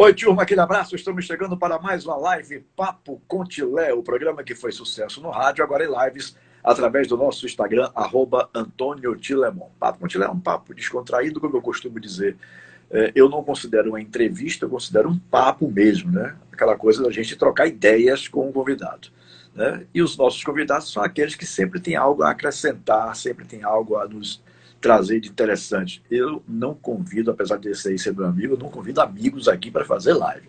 Oi, turma, aquele abraço. Estamos chegando para mais uma live Papo com Tilé, o programa que foi sucesso no rádio, agora em lives, através do nosso Instagram, @AntônioTilemon. Papo com Tilé é um papo descontraído, como eu costumo dizer. Eu não considero uma entrevista, eu considero um papo mesmo, né? Aquela coisa da gente trocar ideias com o convidado. Né? E os nossos convidados são aqueles que sempre têm algo a acrescentar, sempre têm algo a nos trazer de interessante. Eu não convido, apesar de esse aí ser meu amigo, eu não convido amigos aqui para fazer live.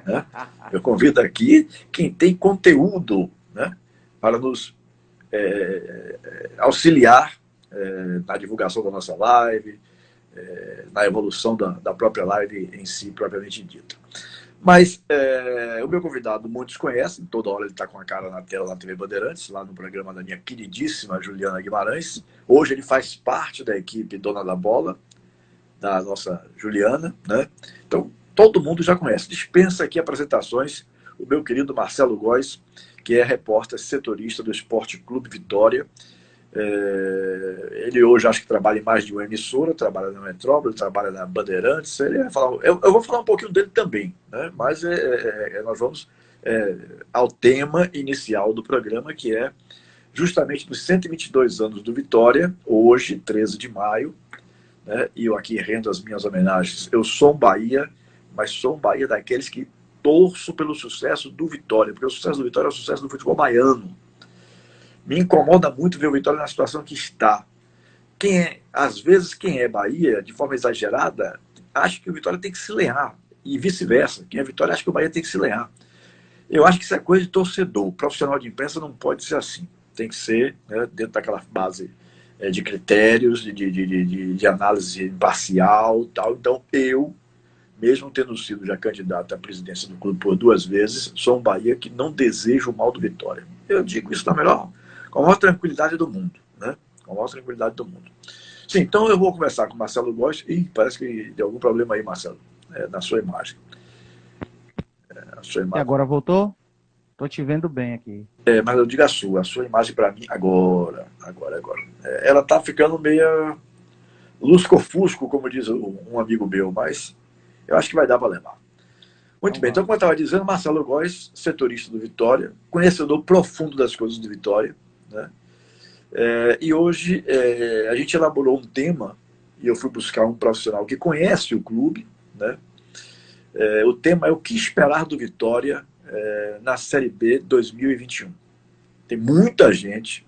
Né? Eu convido aqui quem tem conteúdo, né? Para nos auxiliar na divulgação da nossa live, na evolução da própria live em si, propriamente dita. Mas o meu convidado, muitos conhecem, toda hora ele está com a cara na tela na TV Bandeirantes, lá no programa da minha queridíssima Juliana Guimarães. Hoje ele faz parte da equipe Dona da Bola, da nossa Juliana, né? Então, todo mundo já conhece. Dispensa aqui apresentações, o meu querido Marcelo Góes, que é repórter setorista do Esporte Clube Vitória. Ele hoje acho que trabalha em mais de uma emissora, trabalha na Metrópole, trabalha na Bandeirantes. Ele vai falar, eu vou falar um pouquinho dele também, né? Mas nós vamos ao tema inicial do programa, que é justamente dos 122 anos do Vitória, hoje, 13 de maio, né? E eu aqui rendo as minhas homenagens. Eu sou um Bahia, mas sou um Bahia daqueles que torço pelo sucesso do Vitória, porque o sucesso do Vitória é o sucesso do futebol baiano. Me incomoda muito ver o Vitória na situação que está. Às vezes, quem é Bahia, de forma exagerada, acha que o Vitória tem que se lenhar. E vice-versa. Quem é Vitória acha que o Bahia tem que se lenhar. Eu acho que isso é coisa de torcedor. O profissional de imprensa não pode ser assim. Tem que ser, né, dentro daquela base de critérios, de análise imparcial. Tal. Então, eu, mesmo tendo sido já candidato à presidência do clube por 2 vezes, sou um Bahia que não deseja o mal do Vitória. Eu digo isso com a maior tranquilidade do mundo. Né? Com a maior tranquilidade do mundo. Sim, então eu vou conversar com o Marcelo Góes. Parece que deu algum problema aí, Marcelo, na sua imagem. E agora voltou? Tô te vendo bem aqui. Mas eu digo a sua imagem para mim agora. Ela tá ficando meio lusco-fusco, como diz um amigo meu, mas eu acho que vai dar para levar. Muito bem, então como eu estava dizendo, Marcelo Góes, setorista do Vitória, conhecedor profundo das coisas do Vitória, né? E hoje a gente elaborou um tema, e eu fui buscar um profissional que conhece o clube, né? O tema é o que esperar do Vitória na Série B 2021. Tem muita gente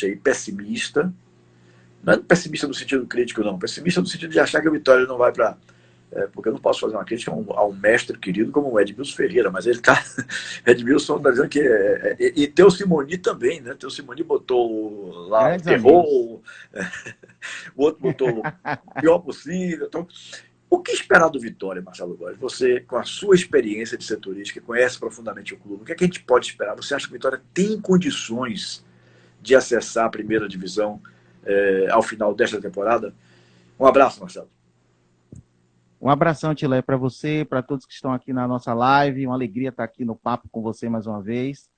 aí pessimista, não é pessimista no sentido crítico, não, pessimista no sentido de achar que a Vitória não vai para... porque eu não posso fazer uma crítica a um mestre querido como o Edmilson Ferreira, mas ele está... Edmilson está dizendo que... e Teu Simoni também, né? Teu Simoni botou lá Grandes terror, amigos. o outro botou o pior possível. Então, o que esperar do Vitória, Marcelo Góes? Você, com a sua experiência de setorista, que conhece profundamente o clube, o que é que a gente pode esperar? Você acha que o Vitória tem condições de acessar a primeira divisão ao final desta temporada? Um abraço, Marcelo. Um abração, Tilé, para você, para todos que estão aqui na nossa live. Uma alegria estar aqui no papo com você mais uma vez.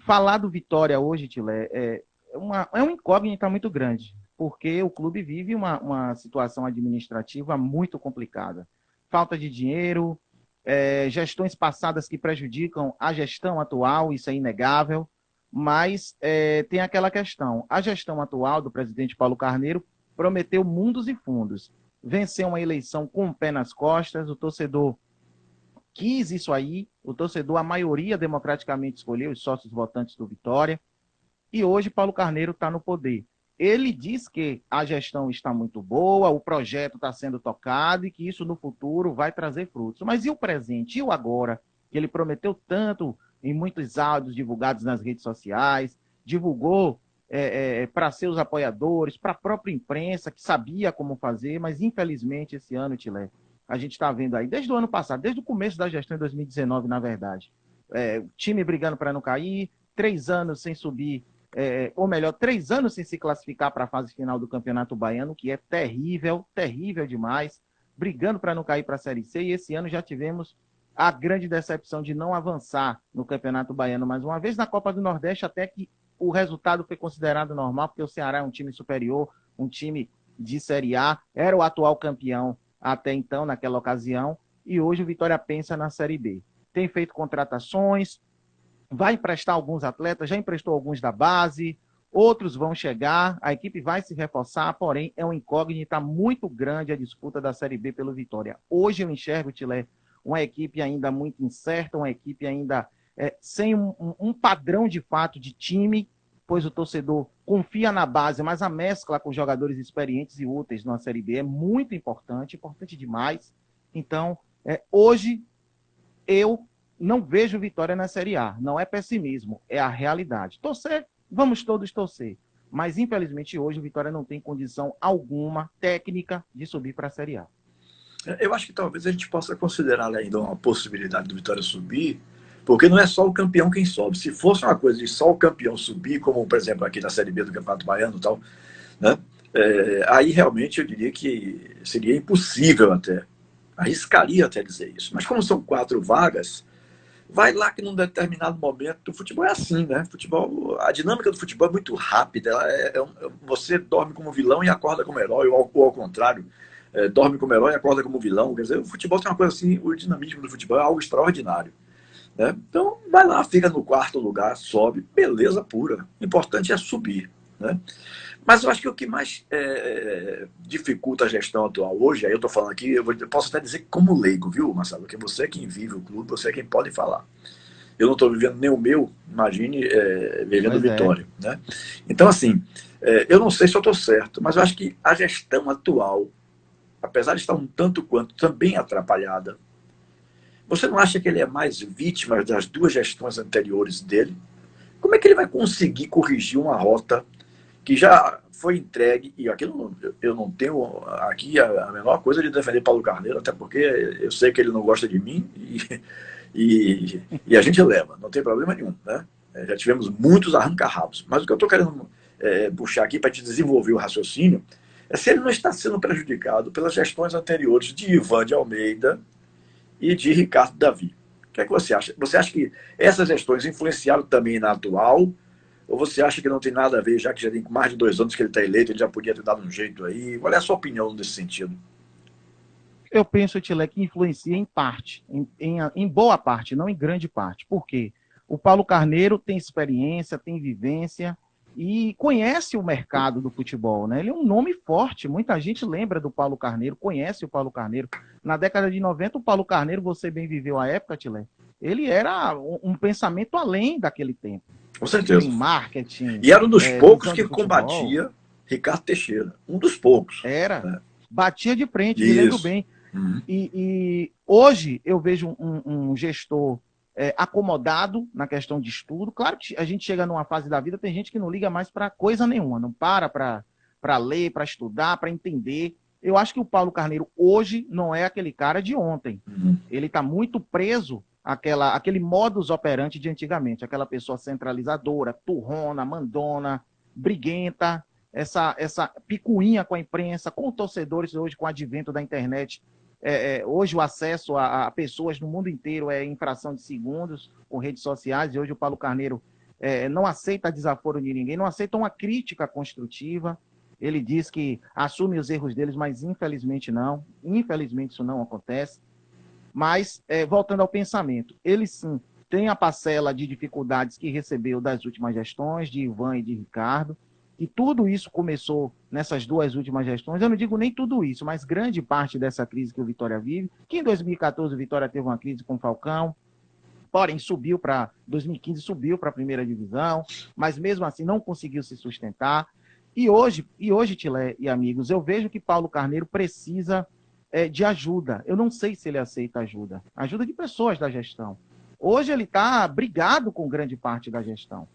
Falar do Vitória hoje, Tilé, é uma incógnita muito grande, porque o clube vive uma situação administrativa muito complicada. Falta de dinheiro, gestões passadas que prejudicam a gestão atual, isso é inegável, mas tem aquela questão. A gestão atual do presidente Paulo Carneiro prometeu mundos e fundos. Venceu uma eleição com o pé nas costas, o torcedor quis isso aí, o torcedor, a maioria democraticamente escolheu, os sócios votantes do Vitória, e hoje Paulo Carneiro está no poder. Ele diz que a gestão está muito boa, o projeto está sendo tocado e que isso no futuro vai trazer frutos. Mas e o presente? E o agora? Que ele prometeu tanto em muitos áudios divulgados nas redes sociais, divulgou para seus apoiadores, para a própria imprensa, que sabia como fazer, mas infelizmente esse ano, Tilé, a gente está vendo aí, desde o ano passado, desde o começo da gestão em 2019, na verdade, o time brigando para não cair, 3 anos sem subir, ou melhor, 3 anos sem se classificar para a fase final do Campeonato Baiano, que é terrível, terrível demais, brigando para não cair para a Série C, e esse ano já tivemos a grande decepção de não avançar no Campeonato Baiano mais uma vez, na Copa do Nordeste, até que o resultado foi considerado normal, porque o Ceará é um time superior, um time de Série A, era o atual campeão até então, naquela ocasião, e hoje o Vitória pensa na Série B. Tem feito contratações, vai emprestar alguns atletas, já emprestou alguns da base, outros vão chegar, a equipe vai se reforçar, porém é uma incógnita muito grande a disputa da Série B pelo Vitória. Hoje eu enxergo, Tilé, uma equipe ainda muito incerta, uma equipe ainda sem um padrão de fato de time, pois o torcedor confia na base, mas a mescla com jogadores experientes e úteis na Série B é muito importante, importante demais. Então, hoje eu não vejo Vitória na Série A. Não é pessimismo, é a realidade. Torcer, vamos todos torcer. Mas, infelizmente, hoje o Vitória não tem condição alguma técnica de subir para a Série A. Eu acho que talvez a gente possa considerar ainda uma possibilidade do Vitória subir, porque não é só o campeão quem sobe. Se fosse uma coisa de só o campeão subir, como, por exemplo, aqui na Série B do Campeonato Baiano e tal, né? Aí realmente eu diria que seria impossível até. Arriscaria até dizer isso. Mas como são 4 vagas, vai lá que num determinado momento, o futebol é assim, né? Futebol, a dinâmica do futebol é muito rápida. Você dorme como vilão e acorda como herói, ou ao contrário, dorme como herói e acorda como vilão. Quer dizer, o futebol tem uma coisa assim, o dinamismo do futebol é algo extraordinário. Né? Então, vai lá, fica no 4º lugar, sobe, beleza pura. O importante é subir. Né? Mas eu acho que o que mais dificulta a gestão atual hoje, aí eu estou falando aqui, eu posso até dizer como leigo, viu, Marcelo? Porque você é quem vive o clube, você é quem pode falar. Eu não estou vivendo nem o meu, imagine vivendo Vitória. Né? Então, assim, eu não sei se eu estou certo, mas eu acho que a gestão atual, apesar de estar um tanto quanto também atrapalhada, você não acha que ele é mais vítima das 2 gestões anteriores dele? Como é que ele vai conseguir corrigir uma rota que já foi entregue, e aqui eu não tenho aqui a menor coisa de defender Paulo Carneiro, até porque eu sei que ele não gosta de mim e a gente leva, não tem problema nenhum. Né? Já tivemos muitos arranca-rabos. Mas o que eu estou querendo puxar aqui para te desenvolver o raciocínio é se ele não está sendo prejudicado pelas gestões anteriores de Ivan de Almeida e de Ricardo Davi. O que é que você acha? Você acha que essas gestões influenciaram também na atual? Ou você acha que não tem nada a ver, já que já tem mais de 2 anos que ele está eleito, ele já podia ter dado um jeito aí? Qual é a sua opinião nesse sentido? Eu penso, Tilé, que influencia em parte, em boa parte, não em grande parte. Por quê? O Paulo Carneiro tem experiência, tem vivência e conhece o mercado do futebol, né? Ele é um nome forte, muita gente lembra do Paulo Carneiro, conhece o Paulo Carneiro. Na década de 90, o Paulo Carneiro, você bem viveu a época, Tilé, ele era um pensamento além daquele tempo. Com certeza. Em marketing. E era um dos poucos que combatia Ricardo Teixeira. Um dos poucos. Era. Né? Batia de frente, me lembro bem. Uhum. E hoje eu vejo um gestor acomodado na questão de estudo. Claro que a gente chega numa fase da vida, tem gente que não liga mais para coisa nenhuma, não para ler, para estudar, para entender. Eu acho que o Paulo Carneiro hoje não é aquele cara de ontem. Uhum. Ele está muito preso aquele modus operandi de antigamente, aquela pessoa centralizadora, turrona, mandona, briguenta, essa picuinha com a imprensa, com torcedores hoje, com o advento da internet. Hoje o acesso a pessoas no mundo inteiro é em fração de segundos, com redes sociais, e hoje o Paulo Carneiro não aceita desaforo de ninguém, não aceita uma crítica construtiva. Ele diz que assume os erros deles, mas infelizmente não. Infelizmente isso não acontece. Mas, voltando ao pensamento, ele sim tem a parcela de dificuldades que recebeu das últimas gestões, de Ivan e de Ricardo, e tudo isso começou nessas 2 últimas gestões. Eu não digo nem tudo isso, mas grande parte dessa crise que o Vitória vive, que em 2014 o Vitória teve uma crise com o Falcão, porém 2015 subiu para a primeira divisão, mas mesmo assim não conseguiu se sustentar. E hoje, Tilé e amigos, eu vejo que Paulo Carneiro precisa de ajuda. Eu não sei se ele aceita ajuda. Ajuda de pessoas da gestão. Hoje ele está brigado com grande parte da gestão.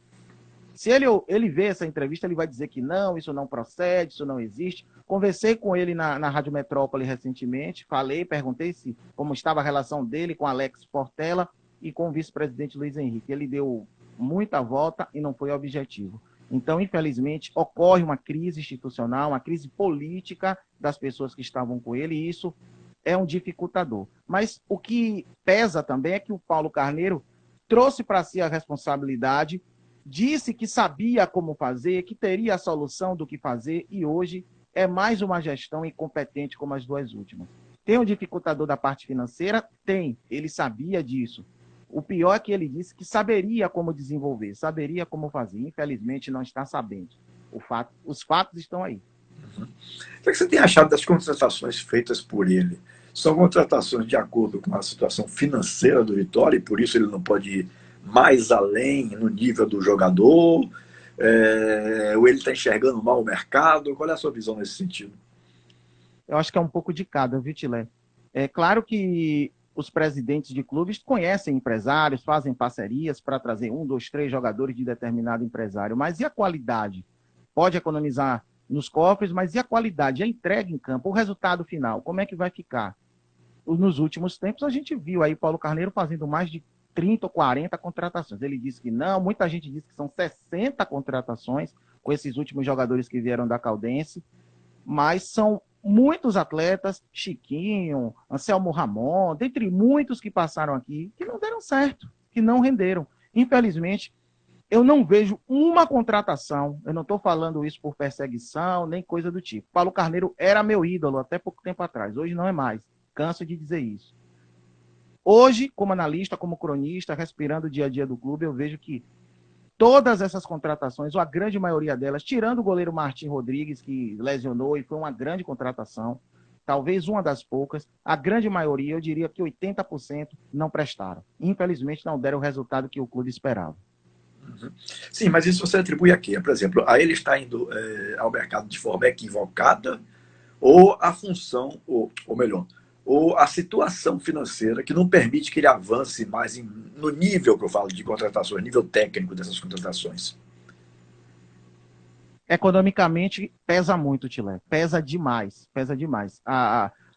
Se ele vê essa entrevista, ele vai dizer que não, isso não procede, isso não existe. Conversei com ele na Rádio Metrópole recentemente, perguntei como estava a relação dele com Alex Portela e com o vice-presidente Luiz Henrique. Ele deu muita volta e não foi objetivo. Então, infelizmente, ocorre uma crise institucional, uma crise política das pessoas que estavam com ele, e isso é um dificultador. Mas o que pesa também é que o Paulo Carneiro trouxe para si a responsabilidade, disse que sabia como fazer, que teria a solução do que fazer, e hoje é mais uma gestão incompetente como as 2 últimas. Tem um dificultador da parte financeira? Tem. Ele sabia disso. O pior é que ele disse que saberia como desenvolver, saberia como fazer. Infelizmente, não está sabendo. Os fatos estão aí. Uhum. O que você tem achado das contratações feitas por ele? São contratações de acordo com a situação financeira do Vitória e por isso ele não pode ir mais além no nível do jogador? Ou ele está enxergando mal o mercado? Qual é a sua visão nesse sentido? Eu acho que é um pouco de cada, viu, Tilé? É claro que os presidentes de clubes conhecem empresários, fazem parcerias para trazer 1, 2, 3 jogadores de determinado empresário, mas e a qualidade? Pode economizar nos cofres, mas e a qualidade, a entrega em campo, o resultado final, como é que vai ficar? Nos últimos tempos, a gente viu aí Paulo Carneiro fazendo mais de 30 ou 40 contratações. Ele disse que não, muita gente disse que são 60 contratações com esses últimos jogadores que vieram da Caldense, mas são muitos atletas, Chiquinho, Anselmo Ramon, dentre muitos que passaram aqui, que não deram certo, que não renderam. Infelizmente, eu não vejo uma contratação, eu não estou falando isso por perseguição, nem coisa do tipo. Paulo Carneiro era meu ídolo até pouco tempo atrás, hoje não é mais. Canso de dizer isso. Hoje, como analista, como cronista, respirando o dia a dia do clube, eu vejo que todas essas contratações, ou a grande maioria delas, tirando o goleiro Martim Rodrigues, que lesionou e foi uma grande contratação, talvez uma das poucas, a grande maioria, eu diria que 80% não prestaram. Infelizmente, não deram o resultado que o clube esperava. Uhum. Sim, mas isso você atribui a quê? Por exemplo, a ele está indo ao mercado de forma equivocada ou a função, ou melhor, ou a situação financeira que não permite que ele avance mais no nível que eu falo de contratações, nível técnico dessas contratações. Economicamente, pesa muito, Tilé. Pesa demais, pesa demais.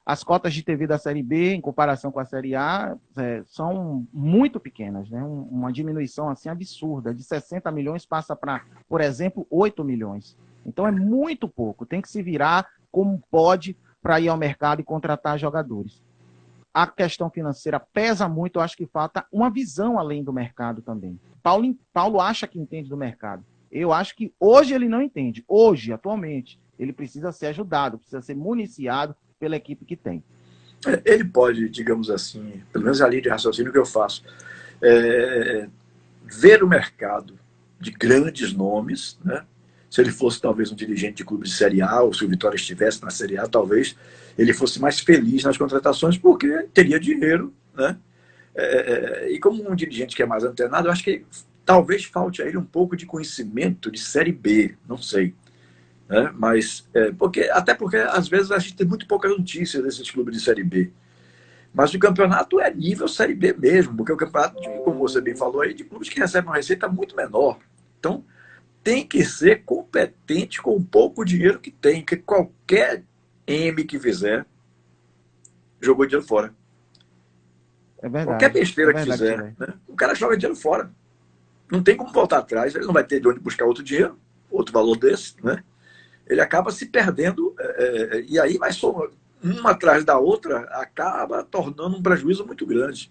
As cotas de TV da Série B, em comparação com a Série A, são muito pequenas, né? Uma diminuição assim absurda. De 60 milhões passa para, por exemplo, 8 milhões. Então é muito pouco. Tem que se virar como pode para ir ao mercado e contratar jogadores. A questão financeira pesa muito, eu acho que falta uma visão além do mercado também. Paulo acha que entende do mercado. Eu acho que hoje ele não entende. Hoje, atualmente, ele precisa ser ajudado, precisa ser municiado pela equipe que tem. Ele pode, digamos assim, pelo menos a linha de raciocínio que eu faço, ver o mercado de grandes nomes, né? Se ele fosse talvez um dirigente de clube de Série A, ou se o Vitória estivesse na Série A, talvez ele fosse mais feliz nas contratações, porque teria dinheiro, né? E como um dirigente que é mais antenado, eu acho que talvez falte a ele um pouco de conhecimento de Série B, não sei. Né? Mas, até porque às vezes a gente tem muito pouca notícia desses clubes de Série B. Mas o campeonato é nível Série B mesmo, porque o campeonato, como você bem falou aí, de clubes que recebem uma receita muito menor. Então, tem que ser competente com o pouco dinheiro que tem, porque qualquer M que fizer, jogou dinheiro fora. É verdade. Qualquer besteira que fizer, né? O cara joga dinheiro fora. Não tem como voltar atrás, ele não vai ter de onde buscar outro dinheiro, outro valor desse, né? Ele acaba se perdendo, e aí vai uma atrás da outra, acaba tornando um prejuízo muito grande.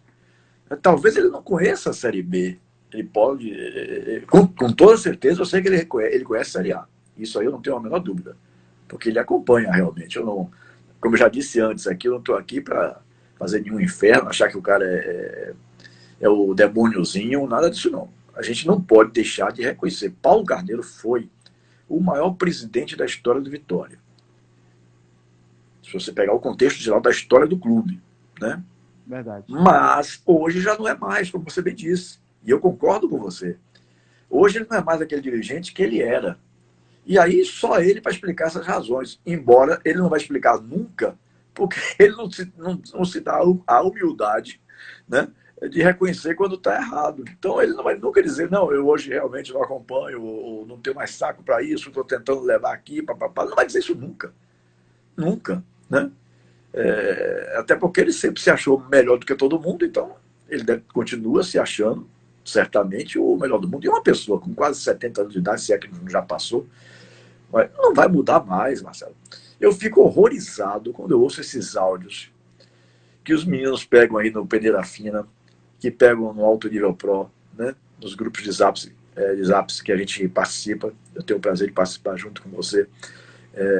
Talvez ele não conheça a Série B. Ele pode, com toda certeza, eu sei que ele conhece a Série A. Isso aí eu não tenho a menor dúvida. Porque ele acompanha realmente. Eu não, como eu já disse antes aqui, eu não estou aqui para fazer nenhum inferno, achar que o cara é o demôniozinho, nada disso não. A gente não pode deixar de reconhecer. Paulo Carneiro foi o maior presidente da história do Vitória. Se você pegar o contexto geral da história do clube, né? Verdade. Mas hoje já não é mais, como você bem disse. E eu concordo com você. Hoje ele não é mais aquele dirigente que ele era. E aí só ele para explicar essas razões. Embora ele não vai explicar nunca, porque ele não se dá a humildade, né, de reconhecer quando está errado. Então ele não vai nunca dizer, não, eu hoje realmente não acompanho, ou não tenho mais saco para isso, estou tentando levar aqui, papapá. Não vai dizer isso nunca. Nunca, né? Até porque ele sempre se achou melhor do que todo mundo, então ele continua se achando certamente o melhor do mundo. E uma pessoa com quase 70 anos de idade, se é que já passou, não vai mudar mais, Marcelo. Eu fico horrorizado quando eu ouço esses áudios que os meninos pegam aí no Peneira Fina, que pegam no Alto Nível Pro, né, nos grupos de zaps que a gente participa. Eu tenho o prazer de participar junto com você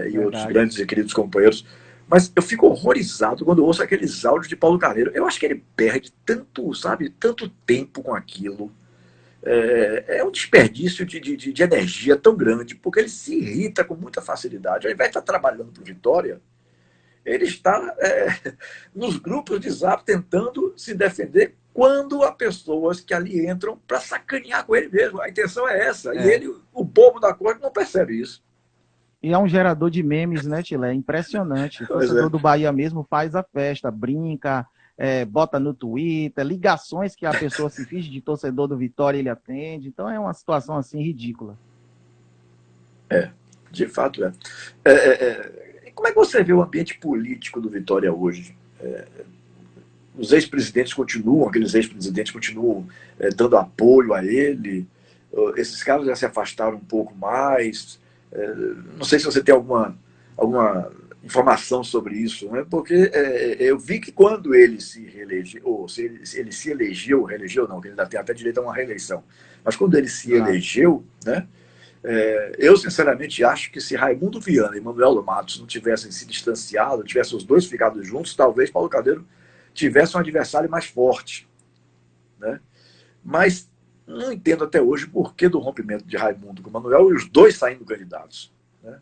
e outros grandes e queridos companheiros. Mas eu fico horrorizado quando eu ouço aqueles áudios de Paulo Carneiro. Eu acho que ele perde tanto, sabe, tanto tempo com aquilo. É um desperdício de energia tão grande, porque ele se irrita com muita facilidade. Ao invés de estar trabalhando para o Vitória, ele está nos grupos de Zap tentando se defender quando há pessoas que ali entram para sacanear com ele mesmo. A intenção é essa. E ele, o bobo da corte, não percebe isso. E é um gerador de memes, né, Tilé? É impressionante. O torcedor do Bahia mesmo faz a festa, brinca, bota no Twitter, ligações que a pessoa se finge de torcedor do Vitória ele atende. Então é uma situação assim ridícula. De fato é. Como é que você vê o ambiente político do Vitória hoje? Os ex-presidentes continuam, aqueles ex-presidentes continuam dando apoio a ele. Esses caras já se afastaram um pouco mais. Não sei se você tem alguma informação sobre isso, né? Porque eu vi que quando ele se reelegeu, ou se ele se elegeu, reelegeu não, que ele ainda tem até direito a uma reeleição, mas quando ele se elegeu, né? Eu sinceramente acho que se Raimundo Viana e Manuel Matos não tivessem se distanciado, tivessem os dois ficado juntos, talvez Paulo Carneiro tivesse um adversário mais forte, né? Mas não entendo até hoje o porquê do rompimento de Raimundo com Manuel e os dois saindo candidatos, né,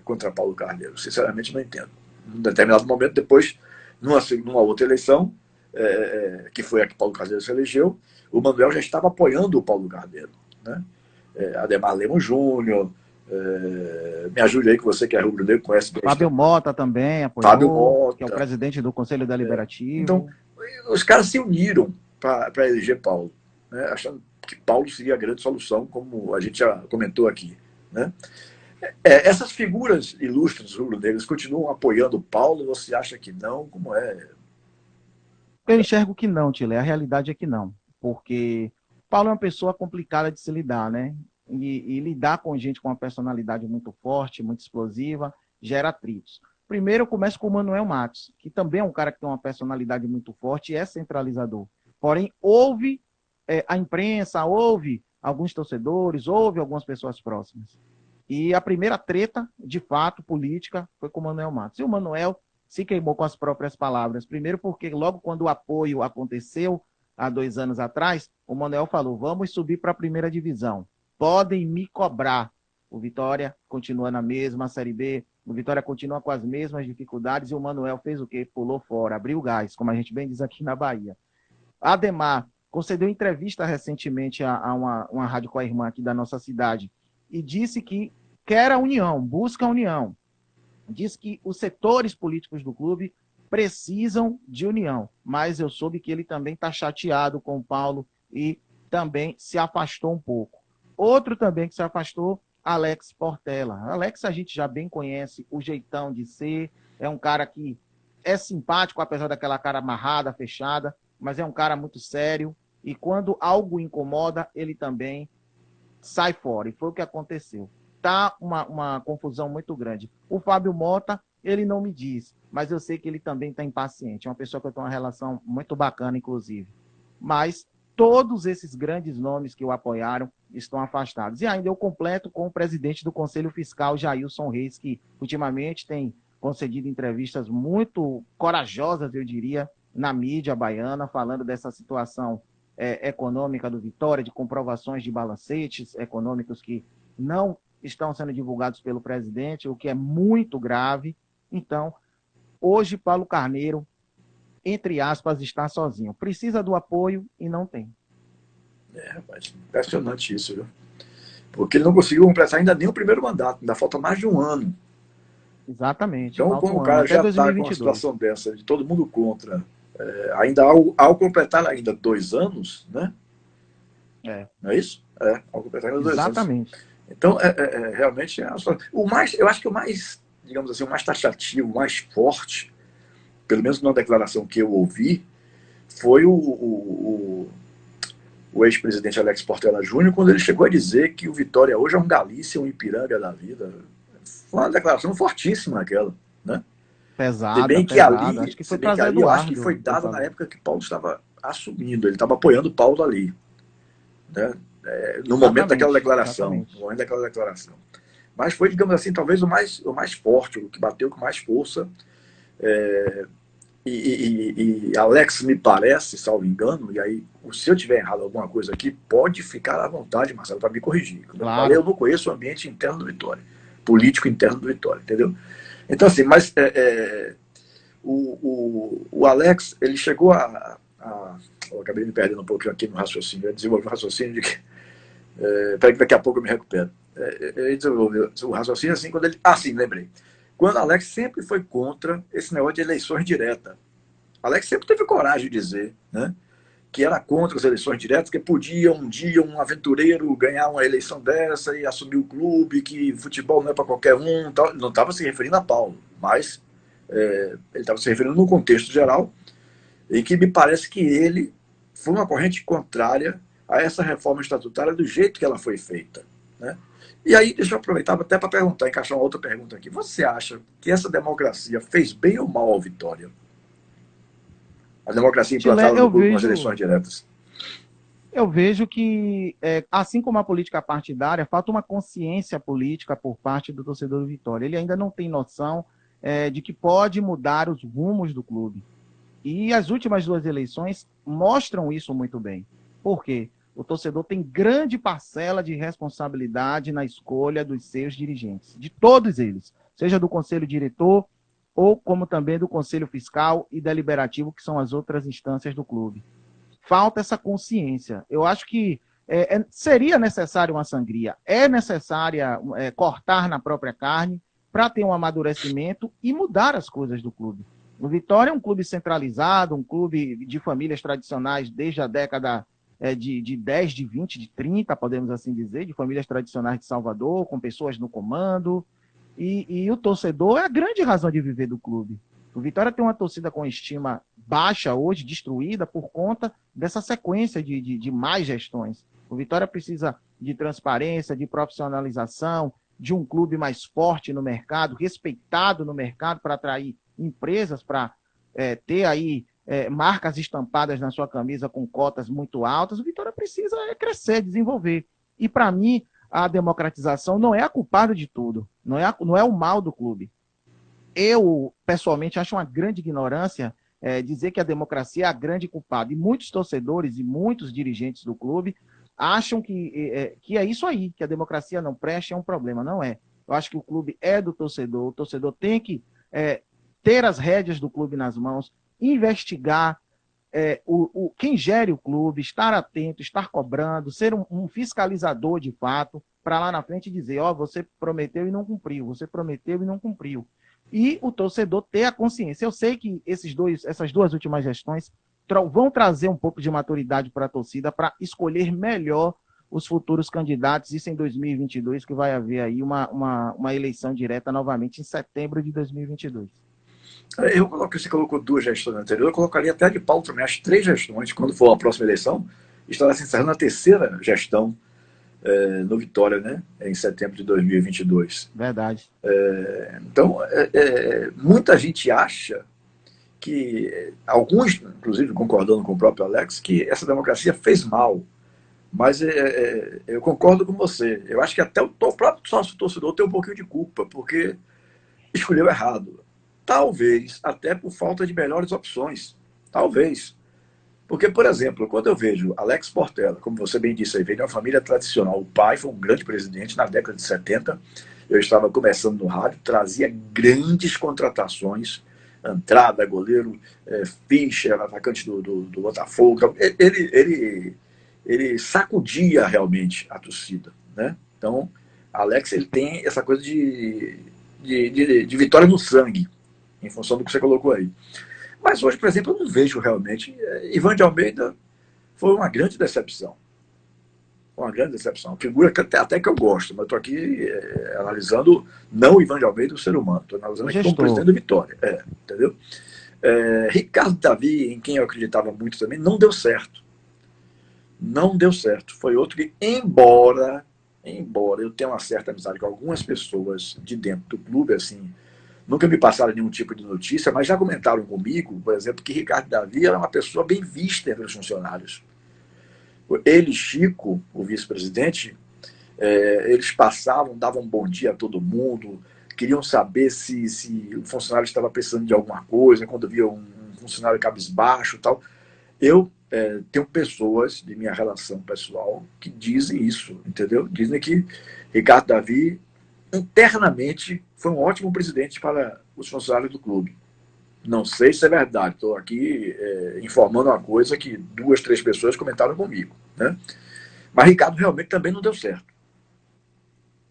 contra Paulo Carneiro. Sinceramente, não entendo. Em determinado momento, depois, numa outra eleição, que foi a que Paulo Carneiro se elegeu, o Manuel já estava apoiando o Paulo Carneiro, né? Ademar Lemos Júnior, me ajude aí, que você que é rubro-negro conhece bem. Fábio Mota também apoiou, Fábio Mota, que é o presidente do Conselho Deliberativo. Então, os caras se uniram para eleger Paulo, né, achando que Paulo seria a grande solução, como a gente já comentou aqui, né? Essas figuras ilustres rubro-negras continuam apoiando Paulo? Você acha que não? Como é? Eu enxergo que não, Tilé. A realidade é que não. Porque Paulo é uma pessoa complicada de se lidar, né? E lidar com gente com uma personalidade muito forte, muito explosiva, gera atritos. Primeiro, eu começo com o Manuel Matos, que também é um cara que tem uma personalidade muito forte e é centralizador. Porém, houve a imprensa, houve alguns torcedores, houve algumas pessoas próximas. E a primeira treta, de fato, política, foi com o Manuel Matos. E o Manuel se queimou com as próprias palavras. Primeiro porque logo quando o apoio aconteceu, há 2 anos atrás, o Manuel falou, vamos subir para a primeira divisão. Podem me cobrar. O Vitória continua na mesma Série B, o Vitória continua com as mesmas dificuldades e o Manuel fez o quê? Pulou fora, abriu o gás, como a gente bem diz aqui na Bahia. Ademar concedeu entrevista recentemente a uma rádio com a irmã aqui da nossa cidade e disse que quer a união, busca a união. Diz que os setores políticos do clube precisam de união, mas eu soube que ele também está chateado com o Paulo e também se afastou um pouco. Outro também que se afastou, Alex Portela. Alex a gente já bem conhece o jeitão de ser, é um cara que é simpático, apesar daquela cara amarrada, fechada, mas é um cara muito sério e quando algo incomoda, ele também sai fora. E foi o que aconteceu. Tá uma confusão muito grande. O Fábio Mota, ele não me diz, mas eu sei que ele também está impaciente. É uma pessoa que eu tenho uma relação muito bacana, inclusive. Mas todos esses grandes nomes que o apoiaram estão afastados. E ainda eu completo com o presidente do Conselho Fiscal, Jailson Reis, que ultimamente tem concedido entrevistas muito corajosas, eu diria, na mídia baiana, falando dessa situação econômica do Vitória, de comprovações de balancetes econômicos que não estão sendo divulgados pelo presidente, o que é muito grave. Então, hoje, Paulo Carneiro, entre aspas, está sozinho. Precisa do apoio e não tem. Rapaz, impressionante isso, viu? Porque ele não conseguiu completar ainda nem o primeiro mandato, ainda falta mais de um ano. Exatamente. Então, como o cara já está com uma situação dessa, de todo mundo contra, ainda ao completar ainda 2 anos, né? Não é isso? Ao completar ainda 2 anos. Exatamente. Então, realmente, eu acho que o mais, digamos assim, o mais taxativo, o mais forte, pelo menos na declaração que eu ouvi, foi o ex-presidente Alex Portela Júnior, quando ele chegou a dizer que o Vitória hoje é um Galícia, um Ipiranga da vida. Foi uma declaração fortíssima aquela, né? Pesada, bem que pesada. ali, Acho que foi trazer Eduardo. Eu acho que foi dada na época que Paulo estava assumindo, ele estava apoiando o Paulo ali, né? No momento daquela declaração. No momento daquela declaração. Mas foi, digamos assim, talvez o mais forte, o que bateu com mais força E Alex me parece, salvo engano, e aí, se eu tiver errado alguma coisa aqui, pode ficar à vontade, Marcelo, para me corrigir. Como eu falei, eu não conheço o ambiente interno do Vitória, político interno do Vitória, entendeu? Então, assim, mas o Alex, ele chegou eu acabei me perdendo um pouquinho aqui no raciocínio, eu desenvolvi um raciocínio de que. Peraí, que daqui a pouco eu me recupero. Ele desenvolveu o raciocínio assim, quando ele. Ah, sim, lembrei. Quando Alex sempre foi contra esse negócio de eleições diretas. Alex sempre teve coragem de dizer, né, que era contra as eleições diretas, que podia um dia um aventureiro ganhar uma eleição dessa e assumir o clube, que futebol não é para qualquer um. Tal. Não estava se referindo a Paulo, mas ele estava se referindo no contexto geral, e que me parece que ele foi uma corrente contrária a essa reforma estatutária do jeito que ela foi feita, né? E aí, deixa eu aproveitar até para perguntar, encaixar uma outra pergunta aqui. Você acha que essa democracia fez bem ou mal ao Vitória? A democracia implantada no clube com as eleições diretas. Eu vejo que, assim como a política partidária, falta uma consciência política por parte do torcedor do Vitória. Ele ainda não tem noção de que pode mudar os rumos do clube. E as últimas 2 eleições mostram isso muito bem. Por quê? O torcedor tem grande parcela de responsabilidade na escolha dos seus dirigentes, de todos eles, seja do conselho diretor ou como também do conselho fiscal e deliberativo, que são as outras instâncias do clube. Falta essa consciência. Eu acho que seria necessário uma sangria, é necessária cortar na própria carne para ter um amadurecimento e mudar as coisas do clube. O Vitória é um clube centralizado, um clube de famílias tradicionais desde a década de 10, de 20, de 30, podemos assim dizer, de famílias tradicionais de Salvador, com pessoas no comando. E o torcedor é a grande razão de viver do clube. O Vitória tem uma torcida com estima baixa hoje, destruída por conta dessa sequência de más gestões. O Vitória precisa de transparência, de profissionalização, de um clube mais forte no mercado, respeitado no mercado para atrair empresas, para ter aí marcas estampadas na sua camisa com cotas muito altas. O Vitória precisa crescer, desenvolver. E para mim, a democratização não é a culpada de tudo, não é o mal do clube. Eu, pessoalmente, acho uma grande ignorância dizer que a democracia é a grande culpada. E muitos torcedores e muitos dirigentes do clube acham que é isso aí, que a democracia não presta, é um problema. Não é. Eu acho que o clube é do torcedor, o torcedor tem que ter as rédeas do clube nas mãos, investigar quem gere o clube, estar atento, estar cobrando, ser um fiscalizador de fato, para lá na frente dizer, você prometeu e não cumpriu, você prometeu e não cumpriu. E o torcedor ter a consciência. Eu sei que essas 2 últimas gestões vão trazer um pouco de maturidade para a torcida para escolher melhor os futuros candidatos, isso em 2022, que vai haver aí uma eleição direta novamente em setembro de 2022. Você colocou 2 gestões anteriores, eu colocaria até de Paulo também, as 3 gestões, quando for a próxima eleição, estará se encerrando a 3ª gestão no Vitória, né, em setembro de 2022. Verdade. Então, muita gente acha que, alguns, inclusive concordando com o próprio Alex, que essa democracia fez mal. Mas eu concordo com você. Eu acho que até o próprio sócio torcedor tem um pouquinho de culpa, porque escolheu errado. Talvez até por falta de melhores opções. Talvez. Porque, por exemplo, quando eu vejo Alex Portela, como você bem disse, aí, veio de uma família tradicional. O pai foi um grande presidente na década de 70. Eu estava começando no rádio, trazia grandes contratações. Andrada, goleiro, Fischer, atacante do Botafogo. Ele sacudia realmente a torcida, né? Então, Alex, ele tem essa coisa de vitória no sangue, em função do que você colocou aí. Mas hoje, por exemplo, eu não vejo realmente. Ivan de Almeida foi uma grande decepção. Uma grande decepção. Figura que até que eu gosto, mas estou aqui analisando não o Ivan de Almeida, o ser humano. Estou analisando aqui como presidente do Vitória. Entendeu? Ricardo Davi, em quem eu acreditava muito também, não deu certo. Não deu certo. Foi outro que, embora eu tenha uma certa amizade com algumas pessoas de dentro do clube, assim, nunca me passaram nenhum tipo de notícia, mas já comentaram comigo, por exemplo, que Ricardo Davi era uma pessoa bem vista entre os funcionários. Ele, Chico, o vice-presidente, eles passavam, davam um bom dia a todo mundo, queriam saber se o funcionário estava precisando de alguma coisa, quando via um funcionário cabisbaixo e tal. Eu tenho pessoas de minha relação pessoal que dizem isso, entendeu? Dizem que Ricardo Davi, internamente, foi um ótimo presidente para os funcionários do clube. Não sei se é verdade, estou aqui informando uma coisa que 2, 3 pessoas comentaram comigo, né? Mas Ricardo realmente também não deu certo.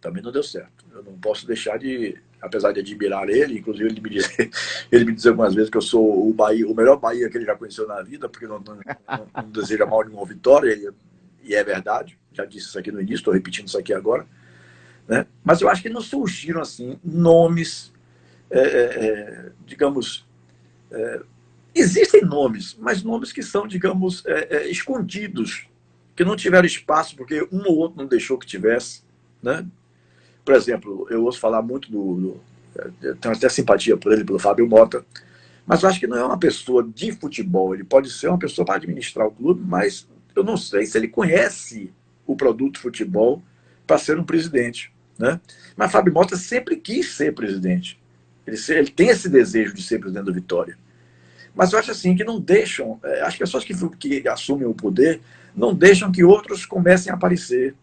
Também não deu certo. Eu não posso deixar de, apesar de admirar ele, inclusive ele me diz algumas vezes que eu sou o melhor Bahia que ele já conheceu na vida, porque não deseja mal nenhuma vitória, e é verdade, já disse isso aqui no início, estou repetindo isso aqui agora, né? Mas eu acho que não surgiram assim nomes, digamos, existem nomes, mas nomes que são, digamos, escondidos, que não tiveram espaço porque um ou outro não deixou que tivesse, né? Por exemplo, eu ouço falar muito eu tenho até simpatia por ele, pelo Fábio Mota, mas eu acho que não é uma pessoa de futebol. Ele pode ser uma pessoa para administrar o clube, mas eu não sei se ele conhece o produto futebol para ser um presidente, né? Mas Fábio Mota sempre quis ser presidente. Ele tem esse desejo de ser presidente do Vitória. Mas eu acho assim que não deixam, as pessoas que assumem o poder não deixam que outros comecem a aparecer.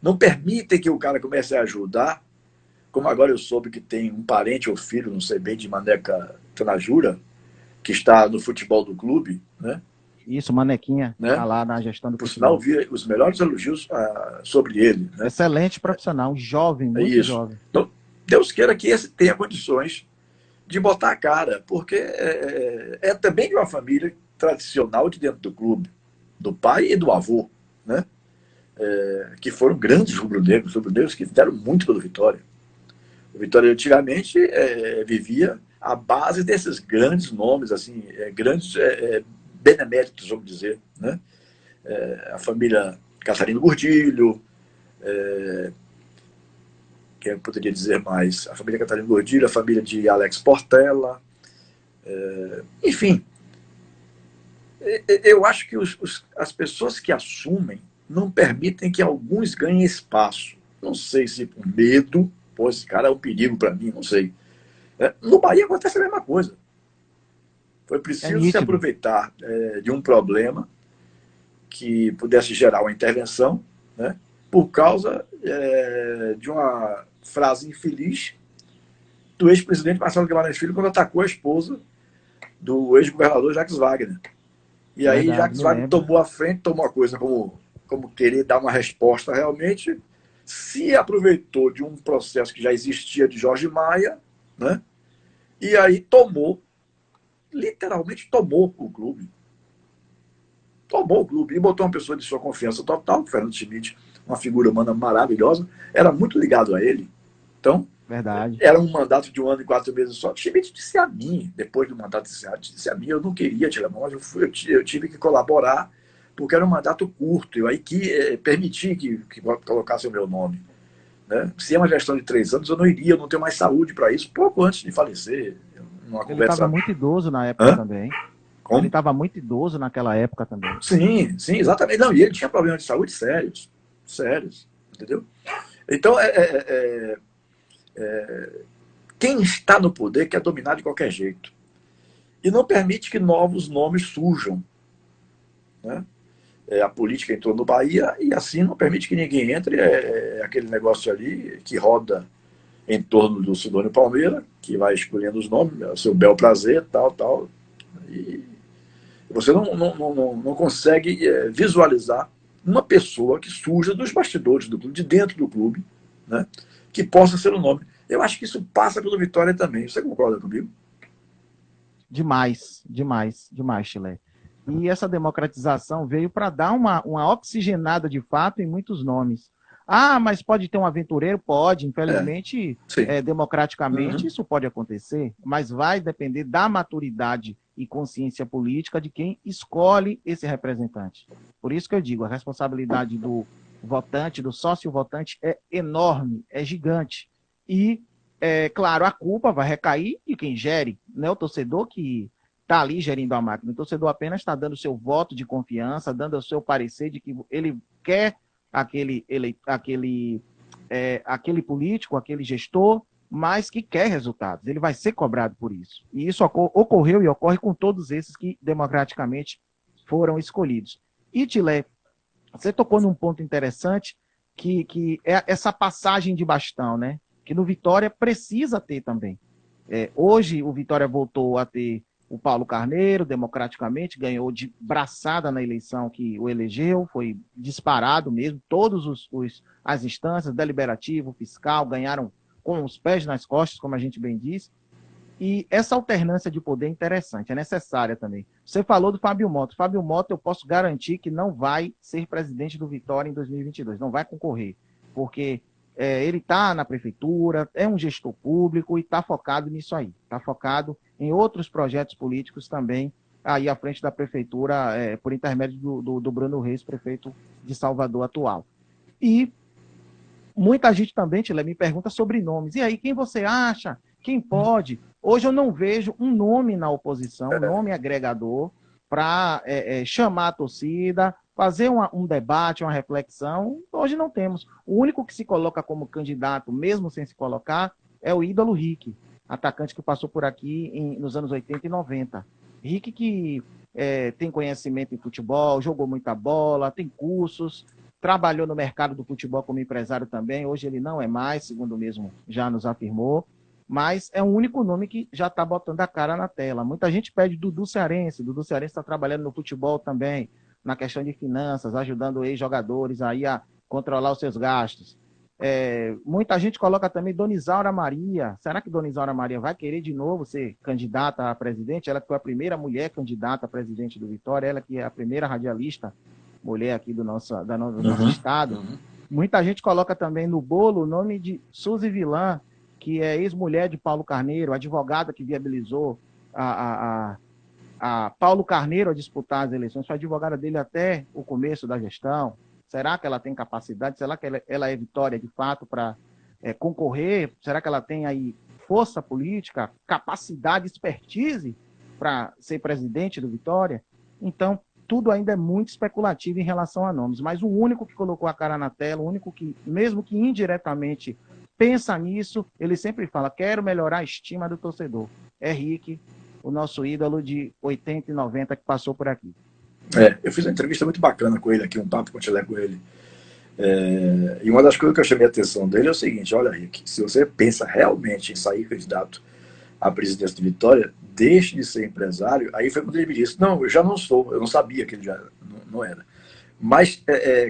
Não permitem que o cara comece a ajudar, como agora eu soube que tem um parente ou filho, não sei bem, de Maneca Tanajura, que está no futebol do clube, né? Isso, Manequinha, né? Tá lá na gestão do Por futebol. sinal, vi os melhores elogios sobre ele. Né? Excelente profissional, jovem, muito isso. jovem. Então, Deus queira que esse tenha condições de botar a cara, porque é também de uma família tradicional de dentro do clube, do pai e do avô, né? Que foram grandes rubro-negros que fizeram muito pelo Vitória. O Vitória antigamente vivia à base desses grandes nomes, assim, grandes beneméritos, vamos dizer, né? A família Catarino Gordilho, quem poderia dizer mais? A família Catarino Gordilho, a família de Alex Portela, enfim. Eu acho que as pessoas que assumem não permitem que alguns ganhem espaço. Não sei se por medo, pô, esse cara é um perigo para mim, não sei. No Bahia acontece a mesma coisa. Foi preciso se aproveitar de um problema que pudesse gerar uma intervenção, né, por causa de uma frase infeliz do ex-presidente Marcelo Guimarães Filho quando atacou a esposa do ex-governador Jacques Wagner. E aí Jacques Wagner tomou a frente, tomou a coisa como querer dar uma resposta realmente, se aproveitou de um processo que já existia de Jorge Maia, né? E aí literalmente tomou o clube. Tomou o clube e botou uma pessoa de sua confiança total, Fernando Schmidt, uma figura humana maravilhosa, era muito ligado a ele. Então, verdade. Era um mandato de 1 ano e 4 meses só. Schmidt disse a mim, depois do mandato disse a mim, eu não queria tirar a mão, mas eu tive que colaborar, porque era um mandato curto, eu aí que permiti que colocasse o meu nome. Né? Se é uma gestão de 3 anos, eu não iria, eu não tenho mais saúde para isso, pouco antes de falecer. Ele estava muito idoso na época também. Como? Ele estava muito idoso naquela época também. Sim, exatamente. Não, e ele tinha problemas de saúde sérios. Sérios, entendeu? Então, quem está no poder quer dominar de qualquer jeito. E não permite que novos nomes surjam. Né? A política entrou no Bahia e assim não permite que ninguém entre. Aquele negócio ali que roda em torno do Sidônio Palmeira, que vai escolhendo os nomes, o seu bel prazer, tal. E você não consegue visualizar uma pessoa que surja dos bastidores do clube, de dentro do clube, né, que possa ser o nome. Eu acho que isso passa pelo Vitória também. Você concorda comigo? Demais, Chile. E essa democratização veio para dar uma oxigenada de fato em muitos nomes. Ah, mas pode ter um aventureiro? Pode, infelizmente, democraticamente, isso pode acontecer, mas vai depender da maturidade e consciência política de quem escolhe esse representante. Por isso que eu digo, a responsabilidade do votante, do sócio-votante, é enorme, é gigante. E, claro, a culpa vai recair de quem gere, né? O torcedor que está ali gerindo a máquina. O torcedor apenas está dando seu voto de confiança, dando o seu parecer de que ele quer aquele político, aquele gestor, mas que quer resultados. Ele vai ser cobrado por isso. E isso ocorreu e ocorre com todos esses que democraticamente foram escolhidos. E, Tilé, você tocou num ponto interessante, que é essa passagem de bastão, né? Que no Vitória precisa ter também. Hoje o Vitória voltou a ter o Paulo Carneiro, democraticamente, ganhou de braçada na eleição que o elegeu, foi disparado mesmo, todas as instâncias, deliberativo, fiscal, ganharam com os pés nas costas, como a gente bem diz, e essa alternância de poder é interessante, é necessária também. Você falou do Fábio Mota. Fábio Mota, eu posso garantir que não vai ser presidente do Vitória em 2022, não vai concorrer, porque ele está na prefeitura, é um gestor público e está focado nisso aí. Está focado em outros projetos políticos também, aí à frente da prefeitura, por intermédio do Bruno Reis, prefeito de Salvador atual. E muita gente também, Tila, me pergunta sobre nomes. E aí, quem você acha? Quem pode? Hoje eu não vejo um nome na oposição, um nome agregador, para chamar a torcida, fazer um debate, uma reflexão. Hoje não temos. O único que se coloca como candidato, mesmo sem se colocar, é o ídolo Rick, atacante que passou por aqui nos anos 80 e 90. Rick que tem conhecimento em futebol, jogou muita bola, tem cursos, trabalhou no mercado do futebol como empresário também. Hoje ele não é mais, segundo mesmo já nos afirmou, mas é o único nome que já está botando a cara na tela. Muita gente pede Dudu Cearense. Dudu Cearense está trabalhando no futebol também, na questão de finanças, ajudando ex-jogadores aí a controlar os seus gastos. Muita gente coloca também Dona Isaura Maria. Será que Dona Isaura Maria vai querer de novo ser candidata a presidente? Ela que foi a primeira mulher candidata a presidente do Vitória, ela que é a primeira radialista mulher aqui do nosso estado. Uhum. Muita gente coloca também no bolo o nome de Suzy Vilã, que é ex-mulher de Paulo Carneiro, advogada que viabilizou a Paulo Carneiro a disputar as eleições, foi advogada dele até o começo da gestão. Será que ela tem capacidade? Será que ela é Vitória de fato para concorrer? Será que ela tem aí força política, capacidade, expertise para ser presidente do Vitória? Então, tudo ainda é muito especulativo em relação a nomes, mas o único que colocou a cara na tela, o único que, mesmo que indiretamente, pensa nisso, ele sempre fala, quero melhorar a estima do torcedor. É Rick, o nosso ídolo de 80 e 90 que passou por aqui. Eu fiz uma entrevista muito bacana com ele aqui, um papo com ele. E uma das coisas que eu chamei a atenção dele é o seguinte, olha, Rick, se você pensa realmente em sair candidato à presidência de Vitória, deixe de ser empresário. Aí foi quando ele me disse, não, eu já não sou, eu não sabia que ele já não era. Mas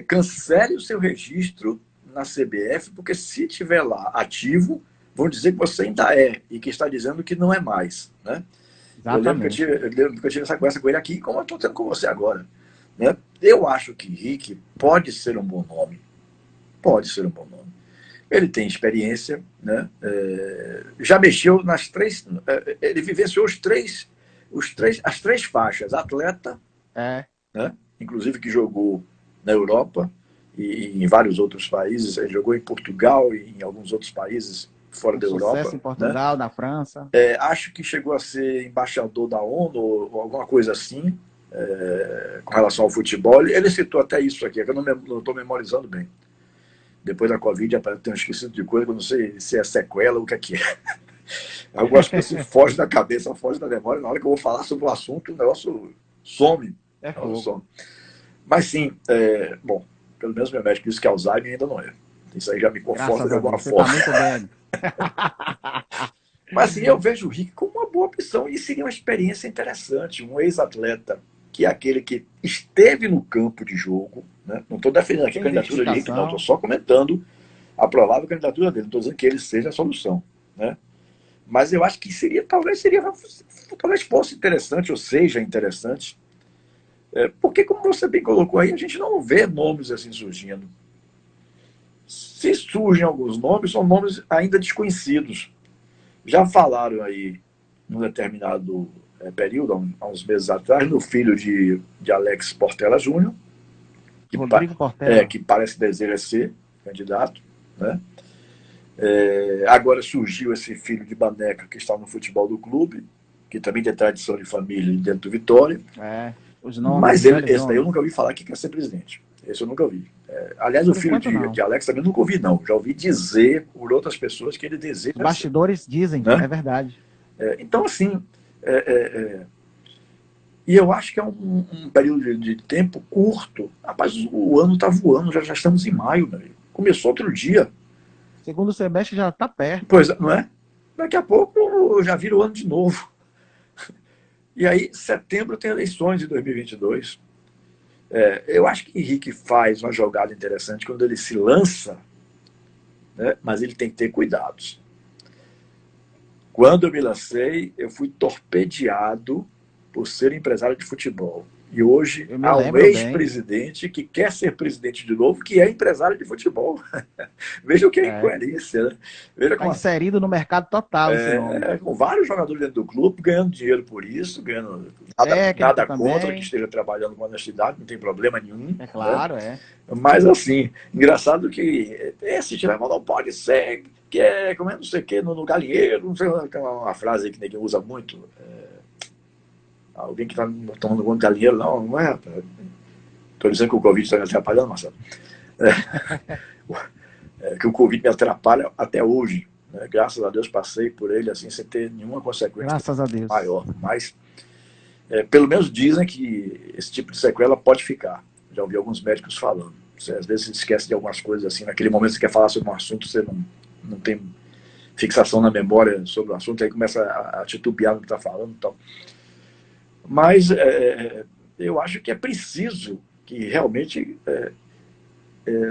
cancele o seu registro na CBF, porque se tiver lá ativo, vão dizer que você ainda é, e que está dizendo que não é mais, né? Exatamente. Eu lembro que eu tive essa conversa com ele aqui, como eu estou tendo com você agora, né? Eu acho que Rick pode ser um bom nome. Pode ser um bom nome. Ele tem experiência, né? Já mexeu nas três... ele vivenciou as três faixas. Atleta, né? Inclusive que jogou na Europa e em vários outros países. Ele jogou em Portugal e em alguns outros países fora da Europa. Sucesso em Portugal, né? Na França. Acho que chegou a ser embaixador da ONU ou alguma coisa assim, com relação ao futebol. Ele citou até isso aqui, que eu não estou memorizando bem. Depois da Covid, eu tenho esquecido de coisa, que eu não sei se é sequela ou o que é. Algumas coisas fogem da cabeça, fogem da memória. Na hora que eu vou falar sobre o assunto, o negócio some. Some. Mas sim, bom, pelo menos meu médico disse que Alzheimer ainda não é. Isso aí já me conforta de alguma forma. Tá muito bem. Mas assim, eu vejo o Rick como uma boa opção e seria uma experiência interessante. Um ex-atleta que é aquele que esteve no campo de jogo, né? Não estou defendendo aqui a candidatura de Rick, não, estou só comentando a provável candidatura dele, não estou dizendo que ele seja a solução, né? Mas eu acho que talvez fosse interessante, ou seja interessante, porque como você bem colocou aí, a gente não vê nomes assim surgindo. Se surgem alguns nomes, são nomes ainda desconhecidos. Já falaram aí, num determinado período, há uns meses atrás, no filho de Alex Portela Júnior, que parece desejar ser candidato, né? Agora surgiu esse filho de Baneca, que está no futebol do clube, que também tem tradição de família dentro do Vitória. Os nomes, mas esse daí eu nunca ouvi falar que quer ser presidente. Esse eu nunca ouvi. Aliás, o Por filho enquanto, não. de Alex também nunca ouvi, não. Já ouvi dizer por outras pessoas que ele deseja Os bastidores dizem, né? é verdade. Então, assim, e eu acho que é um período de tempo curto. Rapaz, o ano está voando, já estamos em maio, né? Começou outro dia. Segundo semestre já está perto. Pois não é? Daqui a pouco já vira o ano de novo. E aí, setembro tem eleições de 2022. Eu acho que Henrique faz uma jogada interessante quando ele se lança, né? Mas ele tem que ter cuidados. Quando eu me lancei, eu fui torpedeado por ser empresário de futebol. E hoje Eu me há um lembro bem. ex-presidente que quer ser presidente de novo, que é empresário de futebol. Veja o que é É. incoerência, né? Veja Está como inserido no mercado total esse nome. com vários jogadores dentro do clube ganhando dinheiro por isso, ganhando Técnico nada contra que também. esteja trabalhando com honestidade, não tem problema nenhum. É Né? claro, é. Mas assim, engraçado que esse Tilemão não pode ser, que é, como é, não sei o que, no galinheiro, não sei, uma frase que ninguém usa muito. Alguém que está tomando conta do galinheiro, não é. Estou dizendo que o Covid está me atrapalhando, Marcelo. Que o Covid me atrapalha até hoje. Né? Graças a Deus passei por ele assim, sem ter nenhuma consequência Graças a Deus. maior. Mas, pelo menos dizem que esse tipo de sequela pode ficar. Já ouvi alguns médicos falando. Você, às vezes você esquece de algumas coisas assim. Naquele momento que você quer falar sobre um assunto, você não tem fixação na memória sobre o assunto, aí começa a titubear no que está falando. Então. Mas eu acho que é preciso que realmente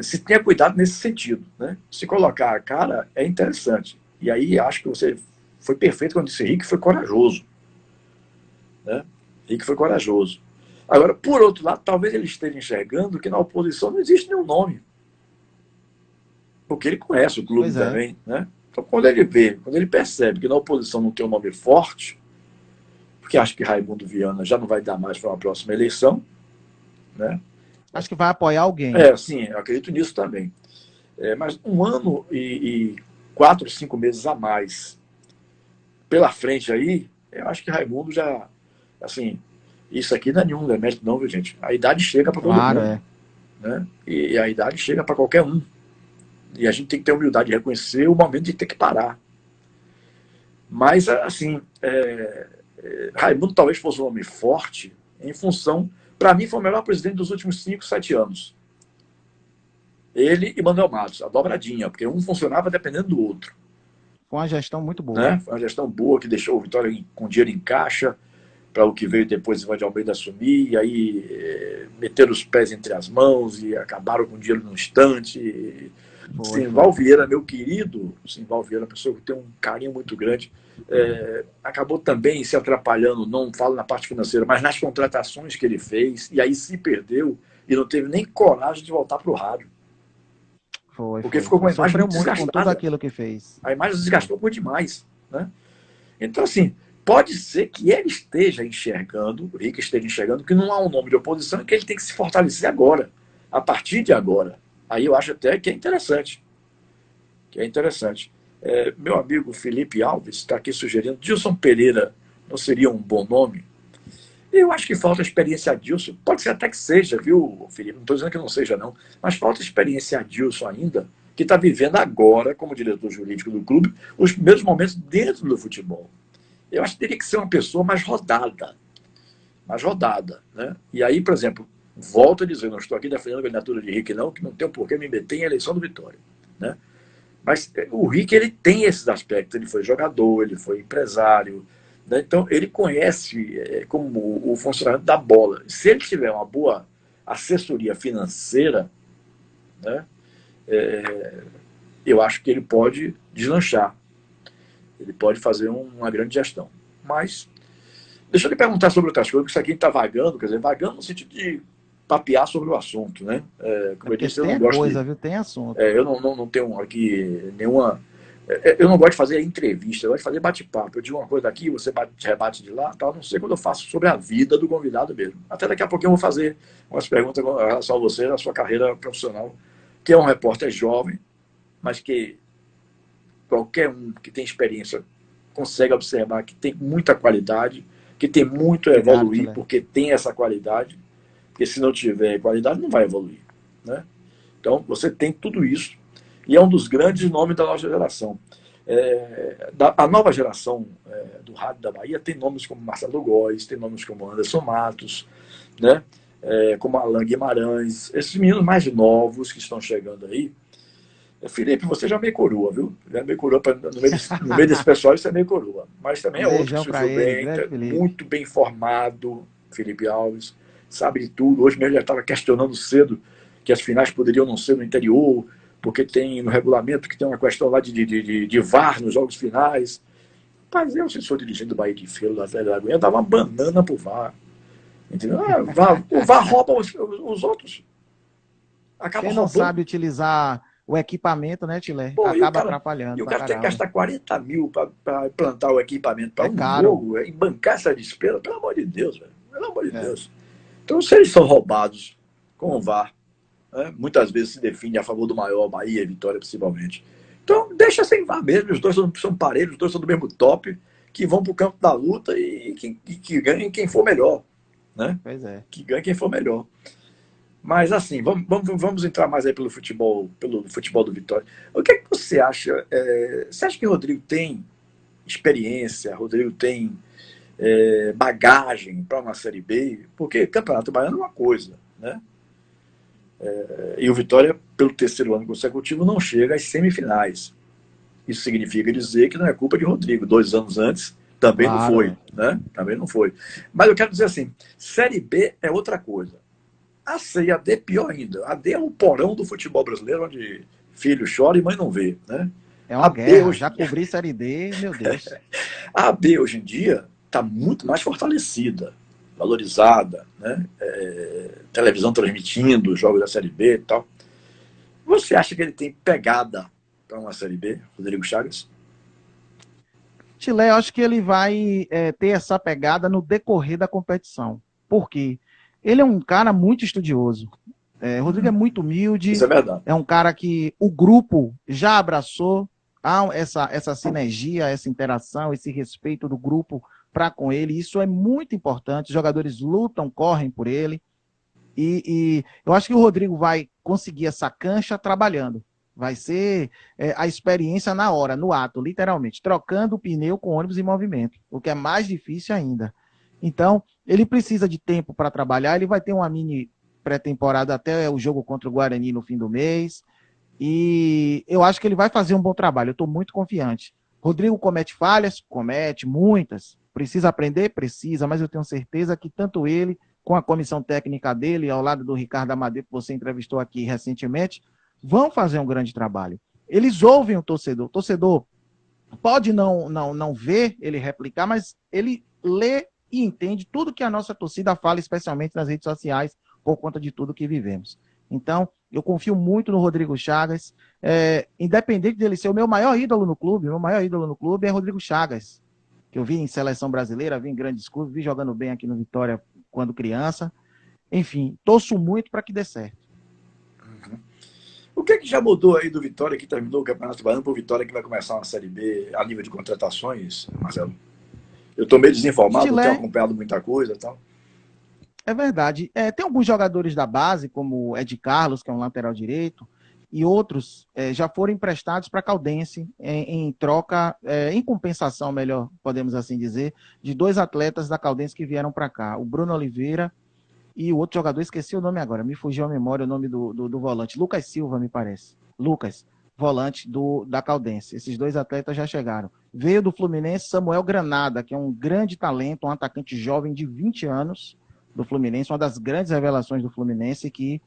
se tenha cuidado nesse sentido. Né? Se colocar a cara é interessante. E aí acho que você foi perfeito quando disse Henrique foi corajoso. Né? Henrique foi corajoso. Agora, por outro lado, talvez ele esteja enxergando que na oposição não existe nenhum nome. Porque ele conhece o clube também. Né? Então, quando ele percebe que na oposição não tem um nome forte, porque acha que Raimundo Viana já não vai dar mais para uma próxima eleição, né? Acho que vai apoiar alguém. Sim, eu acredito nisso também. Mas um ano e 4, 5 meses a mais pela frente aí, eu acho que Raimundo já, assim, isso aqui não é nenhum demérito não, viu, gente? A idade chega para todo mundo. Né? E a idade chega para qualquer um. E a gente tem que ter humildade de reconhecer o momento de ter que parar. Mas, assim, Raimundo talvez fosse um homem forte em função... Para mim, foi o melhor presidente dos últimos 5, 7 anos. Ele e Manuel Matos, a dobradinha, porque um funcionava dependendo do outro. Foi uma gestão muito boa. Né? Foi uma gestão boa que deixou o Vitória com dinheiro em caixa para o que veio depois Ivan de Almeida assumir, e aí meteram os pés entre as mãos e acabaram com o dinheiro num instante. Simval Vieira, meu querido, Simval Vieira, pessoa que tem um carinho muito grande, acabou também se atrapalhando, não falo na parte financeira, mas nas contratações que ele fez, e aí se perdeu e não teve nem coragem de voltar para o rádio. Porque ficou com a imagem muito desgastada. Com tudo aquilo que fez. A imagem desgastou por demais. Né? Então, assim, pode ser que ele esteja enxergando, o Rick esteja enxergando, que não há um nome de oposição e que ele tem que se fortalecer agora, a partir de agora. Aí eu acho até que é interessante. Meu amigo Felipe Alves está aqui sugerindo, Dilson Pereira não seria um bom nome? Eu acho que falta experiência a Dilson. Pode ser até que seja, viu, Felipe? Não estou dizendo que não seja, não. Mas falta experiência a Dilson ainda, que está vivendo agora, como diretor jurídico do clube, os primeiros momentos dentro do futebol. Eu acho que teria que ser uma pessoa mais rodada. Né? E aí, por exemplo, volto a dizer, não estou aqui defendendo a candidatura de Rick, não, que não tem o porquê me meter em eleição do Vitória. Né? Mas o Rick, ele tem esses aspectos. Ele foi jogador, ele foi empresário. Né? Então, ele conhece como o funcionamento da bola. Se ele tiver uma boa assessoria financeira, né, eu acho que ele pode deslanchar. Ele pode fazer uma grande gestão. Mas, deixa eu lhe perguntar sobre outras coisas, porque isso aqui está vagando, quer dizer, vagando no sentido de papear sobre o assunto, né? Como eu disse, eu não gosto tem assunto. Eu não tenho aqui nenhuma... Eu não gosto de fazer entrevista, eu gosto de fazer bate-papo. Eu digo uma coisa daqui, você rebate de lá, tal. Não sei quando eu faço sobre a vida do convidado mesmo. Até daqui a pouquinho eu vou fazer umas perguntas com relação a você, na sua carreira profissional, que é um repórter jovem, mas que qualquer um que tem experiência consegue observar que tem muita qualidade, que tem muito a evoluir, porque tem essa qualidade, porque se não tiver qualidade não vai evoluir. Né? Então, você tem tudo isso, e é um dos grandes nomes da nossa geração. A nova geração do rádio da Bahia tem nomes como Marcelo Góes, tem nomes como Anderson Matos, né? Como Alan Guimarães, esses meninos mais novos que estão chegando aí. Felipe, você já é meio coroa, viu? Já é meio coroa, no meio desse pessoal você é meio coroa. Mas também Um é outro que beijão para surgiu ele, bem, grande Felipe. muito bem formado, Felipe Alves, sabe de tudo. Hoje mesmo já estava questionando cedo que as finais poderiam não ser no interior, porque tem no regulamento que tem uma questão lá de VAR nos jogos finais. Mas eu, se sou dirigente do Bahia de Feira, da Velha Lagoinha, eu dava uma banana pro VAR. Entendeu? O VAR rouba os outros. Acaba Quem não roubando. sabe utilizar o equipamento, né, Tilé? Pô, Acaba atrapalhando o pra cara tem que caramba. gastar 40 mil para implantar o equipamento para É um caro. jogo e bancar essa despesa, pelo amor de Deus, velho. Pelo amor de É. Deus. Então, se eles são roubados com o VAR, né, muitas vezes se define a favor do maior, Bahia e Vitória, principalmente. Então, deixa sem VAR mesmo. Os dois são parelhos, os dois são do mesmo top, que vão para o campo da luta e que ganhem quem for melhor. Né? Pois é. Que ganhe quem for melhor. Mas assim, vamos entrar mais aí pelo futebol do Vitória. O que é que você acha? Você acha que o Rodrigo tem experiência, Rodrigo tem bagagem para uma Série B? Porque Campeonato Baiano é uma coisa, né? E o Vitória, pelo terceiro ano consecutivo, não chega às semifinais. Isso significa dizer que não é culpa de Rodrigo. 2 anos antes também não Claro, foi, é. né? Também não foi. Mas eu quero dizer assim, Série B é outra coisa. A C e a D, pior ainda. A D é o porão do futebol brasileiro, onde filho chora e mãe não vê. Né? É A uma B guerra. hoje, Já cobri Série D, meu Deus. a B hoje em dia está muito mais fortalecida, valorizada, né? Televisão transmitindo os jogos da Série B e tal. Você acha que ele tem pegada para uma Série B, Rodrigo Chagas? Chile, eu acho que ele vai ter essa pegada no decorrer da competição. Por quê? Ele é um cara muito estudioso. Rodrigo é muito Isso humilde, é verdade. é um cara que o grupo já abraçou, há essa sinergia, essa interação, esse respeito do grupo para com ele. Isso é muito importante. Os jogadores lutam, correm por ele. E eu acho que o Rodrigo vai conseguir essa cancha trabalhando. Vai ser a experiência na hora, no ato, literalmente, trocando o pneu com o ônibus em movimento, o que é mais difícil ainda. Então, ele precisa de tempo para trabalhar, ele vai ter uma mini pré-temporada até o jogo contra o Guarani no fim do mês, e eu acho que ele vai fazer um bom trabalho, eu estou muito confiante. Rodrigo comete falhas? Comete, muitas. Precisa aprender? Precisa, mas eu tenho certeza que tanto ele, com a comissão técnica dele, ao lado do Ricardo Amadeu, que você entrevistou aqui recentemente, vão fazer um grande trabalho. Eles ouvem o torcedor pode não ver ele replicar, mas ele lê e entende tudo que a nossa torcida fala, especialmente nas redes sociais, por conta de tudo que vivemos. Então, eu confio muito no Rodrigo Chagas, independente dele ser o meu maior ídolo no clube, é Rodrigo Chagas, que eu vi em seleção brasileira, vi em grandes clubes, vi jogando bem aqui no Vitória quando criança. Enfim, torço muito para que dê certo. O que é que já mudou aí do Vitória, que terminou o Campeonato Baiano, para o Vitória, que vai começar uma Série B a nível de contratações, Marcelo? Eu estou meio desinformado, não tenho Chile, acompanhado muita coisa e tal. é verdade. Tem alguns jogadores da base, como o Ed Carlos, que é um lateral direito, e outros já foram emprestados para a Caldense em troca, em compensação, melhor podemos assim dizer, de 2 atletas da Caldense que vieram para cá. O Bruno Oliveira e o outro jogador, esqueci o nome agora, me fugiu a memória o nome do volante. Lucas Silva, me parece. Lucas, volante da Caldense. Esses 2 atletas já chegaram. Veio do Fluminense Samuel Granada, que é um grande talento, um atacante jovem de 20 anos do Fluminense, uma das grandes revelações do Fluminense, que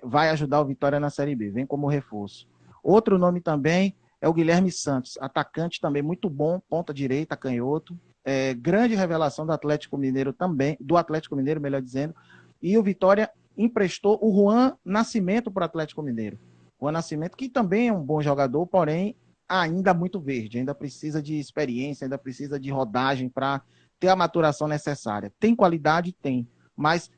vai ajudar o Vitória na Série B, vem como reforço. Outro nome também é o Guilherme Santos, atacante também muito bom, ponta direita, canhoto, grande revelação do Atlético Mineiro também, do Atlético Mineiro, melhor dizendo, e o Vitória emprestou o Juan Nascimento para o Atlético Mineiro. Juan Nascimento, que também é um bom jogador, porém ainda muito verde, ainda precisa de experiência, ainda precisa de rodagem para ter a maturação necessária. Tem qualidade? Tem, mas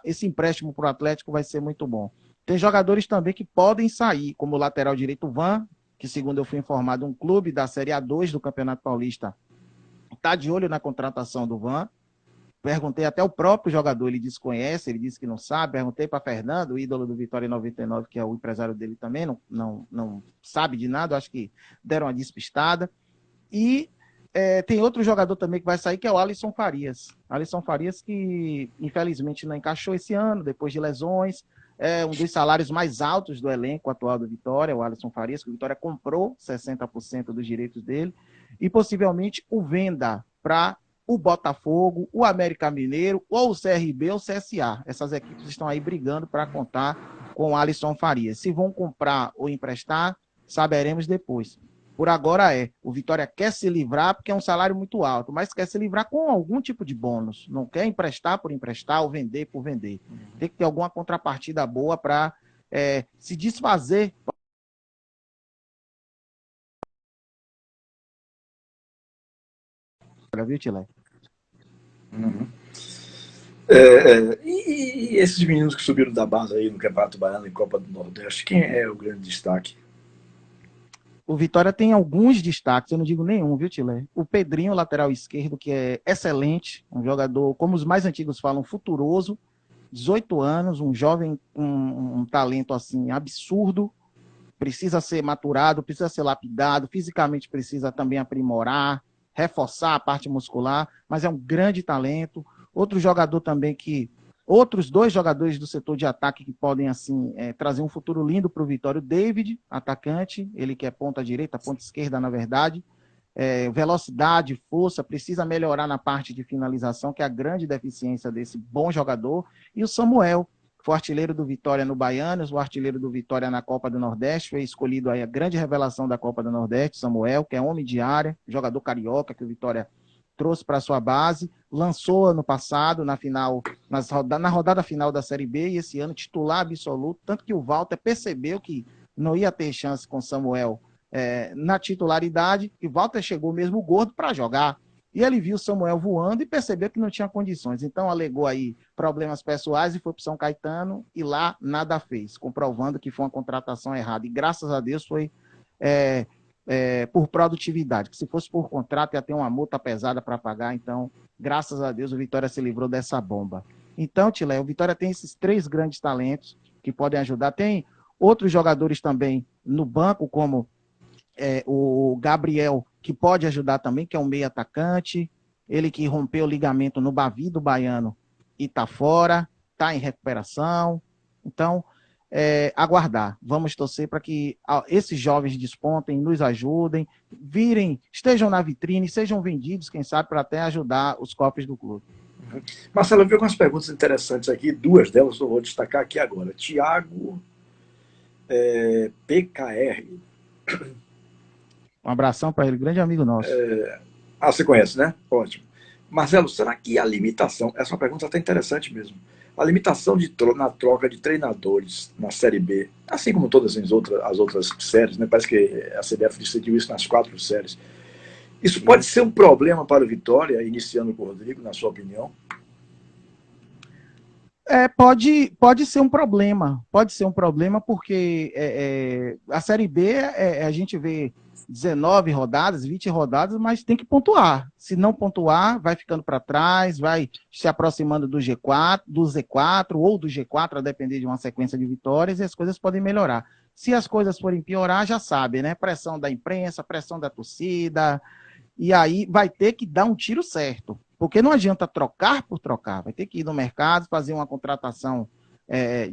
esse empréstimo para o Atlético vai ser muito bom. Tem jogadores também que podem sair, como o lateral direito Van, que segundo eu fui informado, um clube da Série A2 do Campeonato Paulista está de olho na contratação do Van. perguntei até o próprio jogador, ele desconhece, ele disse que não sabe. Perguntei para Fernando, o ídolo do Vitória em 99, que é o empresário dele também, não sabe de nada, acho que deram uma despistada. E tem outro jogador também que vai sair, que é o Alisson Farias. Alisson Farias, que infelizmente não encaixou esse ano, depois de lesões. É um dos salários mais altos do elenco atual do Vitória, o Alisson Farias, que o Vitória comprou 60% dos direitos dele, e possivelmente o venda para o Botafogo, o América Mineiro, ou o CRB ou o CSA. Essas equipes estão aí brigando para contar com o Alisson Farias. Se vão comprar ou emprestar, saberemos depois. Por agora o Vitória quer se livrar porque é um salário muito alto, mas quer se livrar com algum tipo de bônus. Não quer emprestar por emprestar ou vender por vender. Tem que ter alguma contrapartida boa para se desfazer. Viu, Tilé? Uhum. E esses meninos que subiram da base aí no Campeonato Baiano e Copa do Nordeste, quem é o grande destaque? O Vitória tem alguns destaques, eu não digo nenhum, viu, Tilé? O Pedrinho, lateral esquerdo, que é excelente, um jogador, como os mais antigos falam, futuroso, 18 anos, um jovem, um talento assim absurdo, precisa ser maturado, precisa ser lapidado, fisicamente precisa também aprimorar, reforçar a parte muscular, mas é um grande talento. Outro jogador também outros dois jogadores do setor de ataque que podem assim trazer um futuro lindo para o Vitória. O David, atacante, ele que é ponta direita, ponta esquerda, na verdade. Velocidade, força, precisa melhorar na parte de finalização, que é a grande deficiência desse bom jogador. E o Samuel, foi artilheiro do Vitória no Baianos, o artilheiro do Vitória na Copa do Nordeste, foi escolhido aí a grande revelação da Copa do Nordeste, Samuel, que é homem de área, jogador carioca, que o Vitória trouxe para sua base, lançou ano passado na rodada final da Série B, e esse ano titular absoluto, tanto que o Walter percebeu que não ia ter chance com Samuel na titularidade, e Walter chegou mesmo gordo para jogar. E ele viu Samuel voando e percebeu que não tinha condições. Então alegou aí problemas pessoais e foi para São Caetano, e lá nada fez, comprovando que foi uma contratação errada. E graças a Deus foi por produtividade, que se fosse por contrato ia ter uma multa pesada para pagar. Então, graças a Deus, o Vitória se livrou dessa bomba. Então, Tilé, o Vitória tem esses 3 grandes talentos que podem ajudar. Tem outros jogadores também no banco, como o Gabriel, que pode ajudar também, que é um meio atacante, ele que rompeu o ligamento no Bavi do Baiano e está fora, está em recuperação. Então, aguardar. Vamos torcer para que esses jovens despontem, nos ajudem, estejam na vitrine, sejam vendidos, quem sabe, para até ajudar os cofres do clube. Marcelo, eu vi algumas perguntas interessantes aqui, 2 delas eu vou destacar aqui agora. Tiago PKR. Um abração para ele, grande amigo nosso. Você conhece, né? Ótimo. Marcelo, será que a limitação, essa é uma pergunta até interessante mesmo, a limitação na troca de treinadores na Série B, assim como todas as outras séries, né? Parece que a CBF decidiu isso nas 4 séries. Isso pode ser um problema para o Vitória, iniciando com o Rodrigo, na sua opinião? Pode ser um problema. Pode ser um problema porque a Série B, a gente vê 19 rodadas, 20 rodadas, mas tem que pontuar. Se não pontuar, vai ficando para trás, vai se aproximando do G4, do Z4 ou do G4, a depender de uma sequência de vitórias, e as coisas podem melhorar. Se as coisas forem piorar, já sabe, né? Pressão da imprensa, pressão da torcida, e aí vai ter que dar um tiro certo. Porque não adianta trocar por trocar, vai ter que ir no mercado, fazer uma contratação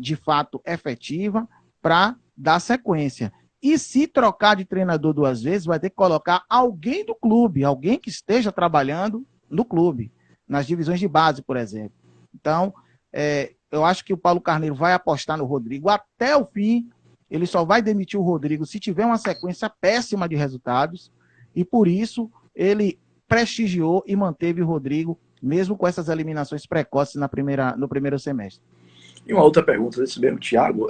de fato efetiva para dar sequência. E se trocar de treinador 2 vezes, vai ter que colocar alguém do clube, alguém que esteja trabalhando no clube, nas divisões de base, por exemplo. Então, eu acho que o Paulo Carneiro vai apostar no Rodrigo até o fim. Ele só vai demitir o Rodrigo se tiver uma sequência péssima de resultados, e por isso ele prestigiou e manteve o Rodrigo, mesmo com essas eliminações precoces no primeiro semestre. E uma outra pergunta desse mesmo Thiago,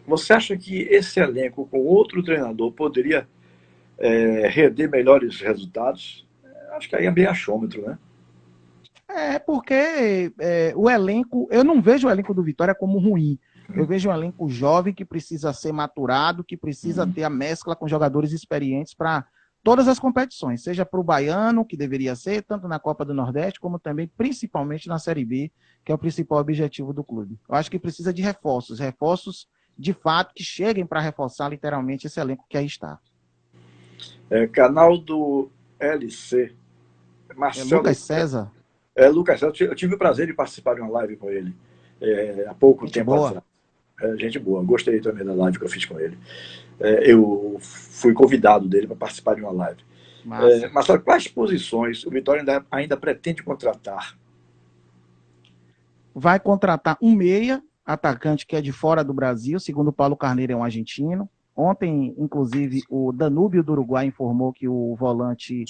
você acha que esse elenco com outro treinador poderia render melhores resultados? Acho que aí é bem achômetro, né? Porque o elenco, eu não vejo o elenco do Vitória como ruim. Eu vejo um elenco jovem que precisa ser maturado, que precisa ter a mescla com jogadores experientes para todas as competições, seja para o Baiano, que deveria ser, tanto na Copa do Nordeste, como também, principalmente, na Série B, que é o principal objetivo do clube. Eu acho que precisa de reforços de fato que cheguem para reforçar literalmente esse elenco que aí está. Canal do LC, Marcelo... Lucas César. Lucas César, eu tive o prazer de participar de uma live com ele há pouco tempo atrás. Gente boa, gostei também da live que eu fiz com ele. Eu fui convidado dele para participar de uma live. Mas quais posições o Vitória ainda pretende contratar? Vai contratar um meia, atacante que é de fora do Brasil, segundo o Paulo Carneiro, é um argentino. Ontem, inclusive, o Danúbio do Uruguai informou que o volante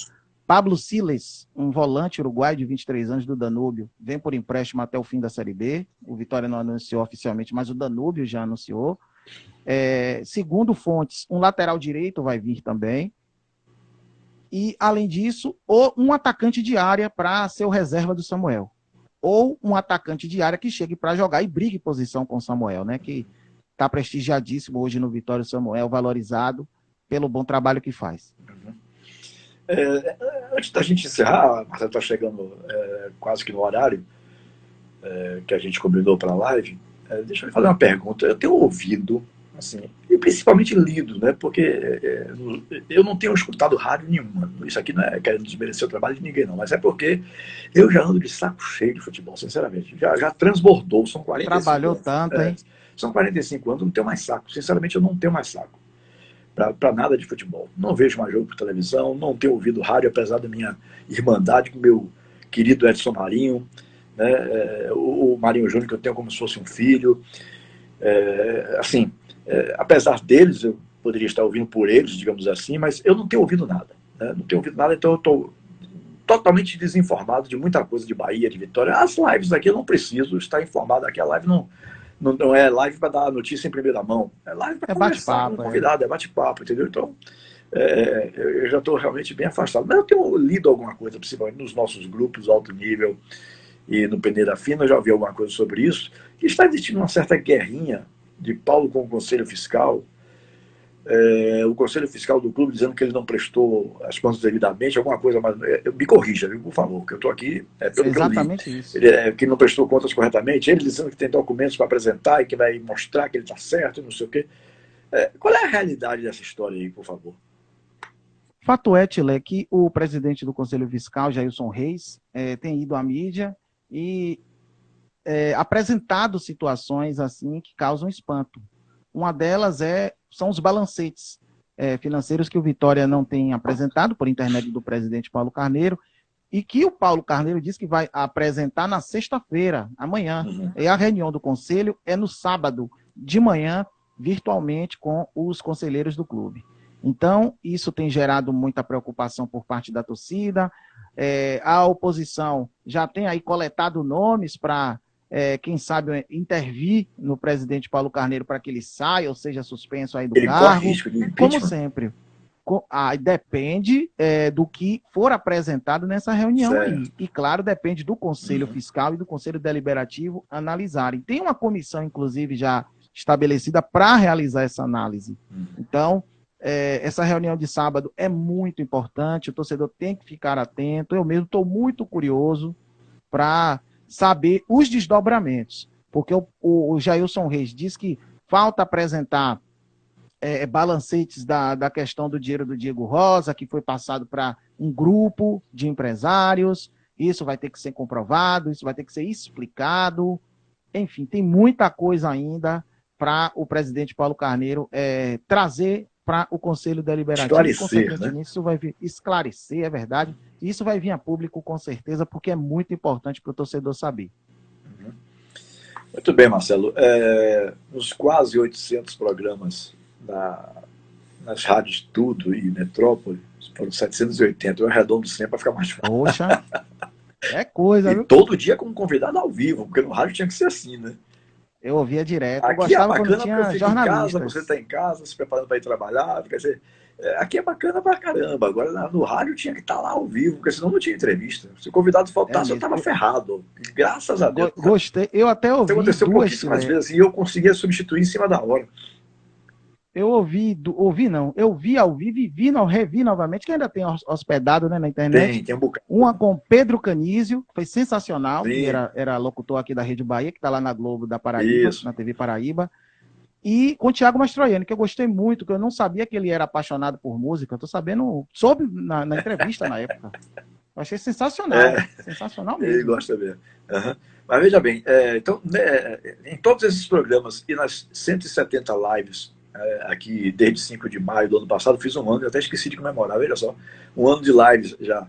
Pablo Siles, um volante uruguaio de 23 anos do Danúbio, vem por empréstimo até o fim da Série B. O Vitória não anunciou oficialmente, mas o Danúbio já anunciou. Segundo fontes, um lateral direito vai vir também. E, além disso, um atacante de área para ser o reserva do Samuel. Ou um atacante de área que chegue para jogar e brigue posição com o Samuel, né? Que está prestigiadíssimo hoje no Vitória, o Samuel, valorizado pelo bom trabalho que faz. Antes da gente encerrar, Marcelo, está chegando quase que no horário que a gente combinou para a live. Deixa eu fazer uma pergunta. Eu tenho ouvido, assim, e principalmente lido, né? Porque eu não tenho escutado rádio nenhuma. Isso aqui não é querendo desmerecer o trabalho de ninguém, não, mas é porque eu já ando de saco cheio de futebol, sinceramente. Já transbordou, são 45 Trabalhou anos. tanto, hein? São 45 anos, não tenho mais saco. Sinceramente, eu não tenho mais saco para nada de futebol. Não vejo mais jogo por televisão, não tenho ouvido rádio, apesar da minha irmandade com o meu querido Edson Marinho, né? O Marinho Júnior, que eu tenho como se fosse um filho. Apesar deles, eu poderia estar ouvindo por eles, digamos assim, mas eu não tenho ouvido nada. Né? Não tenho ouvido nada, então eu estou totalmente desinformado de muita coisa de Bahia, de Vitória. As lives aqui eu não preciso estar informado. Aqui a live não é live para dar notícia em primeira mão. É live para conversar com o convidado, é bate-papo, entendeu? Então, eu já estou realmente bem afastado. Mas eu tenho lido alguma coisa, principalmente nos nossos grupos alto nível e no Peneira Fina, eu já ouvi alguma coisa sobre isso, que está existindo uma certa guerrinha de Paulo com o Conselho Fiscal. O Conselho Fiscal do clube dizendo que ele não prestou as contas devidamente, alguma coisa, mas me corrija, viu, por favor, que eu estou aqui pelo exatamente que eu li. Isso. Que não prestou contas corretamente, ele dizendo que tem documentos para apresentar e que vai mostrar que ele está certo e não sei o quê. Qual é a realidade dessa história aí, por favor? Fato é, Tilé, que o presidente do Conselho Fiscal, Jailson Reis, tem ido à mídia e apresentado situações assim que causam espanto. Uma delas são os balancetes financeiros que o Vitória não tem apresentado por intermédio do presidente Paulo Carneiro e que o Paulo Carneiro disse que vai apresentar na sexta-feira, amanhã. Uhum. E a reunião do conselho é no sábado de manhã, virtualmente, com os conselheiros do clube. Então, isso tem gerado muita preocupação por parte da torcida. A oposição já tem aí coletado nomes para quem sabe, intervir no presidente Paulo Carneiro para que ele saia, ou seja, suspenso aí do ele cargo. Corre risco de impeachment? Como sempre. Depende do que for apresentado nessa reunião aí. E, claro, depende do Conselho Fiscal e do Conselho Deliberativo analisarem. Tem uma comissão, inclusive, já estabelecida para realizar essa análise. Então, essa reunião de sábado é muito importante, o torcedor tem que ficar atento. Eu mesmo estou muito curioso para saber os desdobramentos, porque o Jailson Reis diz que falta apresentar balancetes da questão do dinheiro do Diego Rosa, que foi passado para um grupo de empresários. Isso vai ter que ser comprovado, isso vai ter que ser explicado. Enfim, tem muita coisa ainda para o presidente Paulo Carneiro trazer para o Conselho Deliberativo. Esclarecer, né? Isso vai vir esclarecer, é verdade. Isso vai vir a público com certeza, porque é muito importante para o torcedor saber. Muito bem, Marcelo. Nos quase 800 programas nas rádios Tudo e Metrópole, foram 780. Eu arredondo sempre para ficar mais fácil. Poxa, coisa, e viu? todo dia com um convidado ao vivo, porque no rádio tinha que ser assim, né? Eu ouvia direto. Aqui eu gostava bacana quando tinha porque eu fico em jornalistas. casa, você está em casa, se preparando para ir trabalhar. Quer dizer, aqui é bacana pra caramba. Agora, no rádio tinha que estar lá ao vivo, porque senão não tinha entrevista. Se o convidado faltasse, eu estava ferrado. Graças a Deus. Gostei. Eu até ouvi Isso aconteceu pouquíssimas vezes e eu conseguia substituir em cima da hora. Eu ouvi não, eu vi ao vivo e revi novamente, que ainda tem hospedado, né, na internet. Tem um bocado. Uma com Pedro Canísio, foi sensacional, que Sim, era locutor aqui da Rede Bahia, que está lá na Globo da Paraíba, isso. na TV Paraíba. E com o Thiago Mastroianni, que eu gostei muito, que eu não sabia que ele era apaixonado por música, eu tô sabendo, soube na entrevista na época. Eu achei É, sensacional, sensacional ele mesmo. gosta mesmo. Uhum. Mas veja bem, então, né, em todos esses programas e nas 170 lives aqui desde 5 de maio do ano passado, fiz um ano, eu até esqueci de comemorar, veja só, um ano de lives já.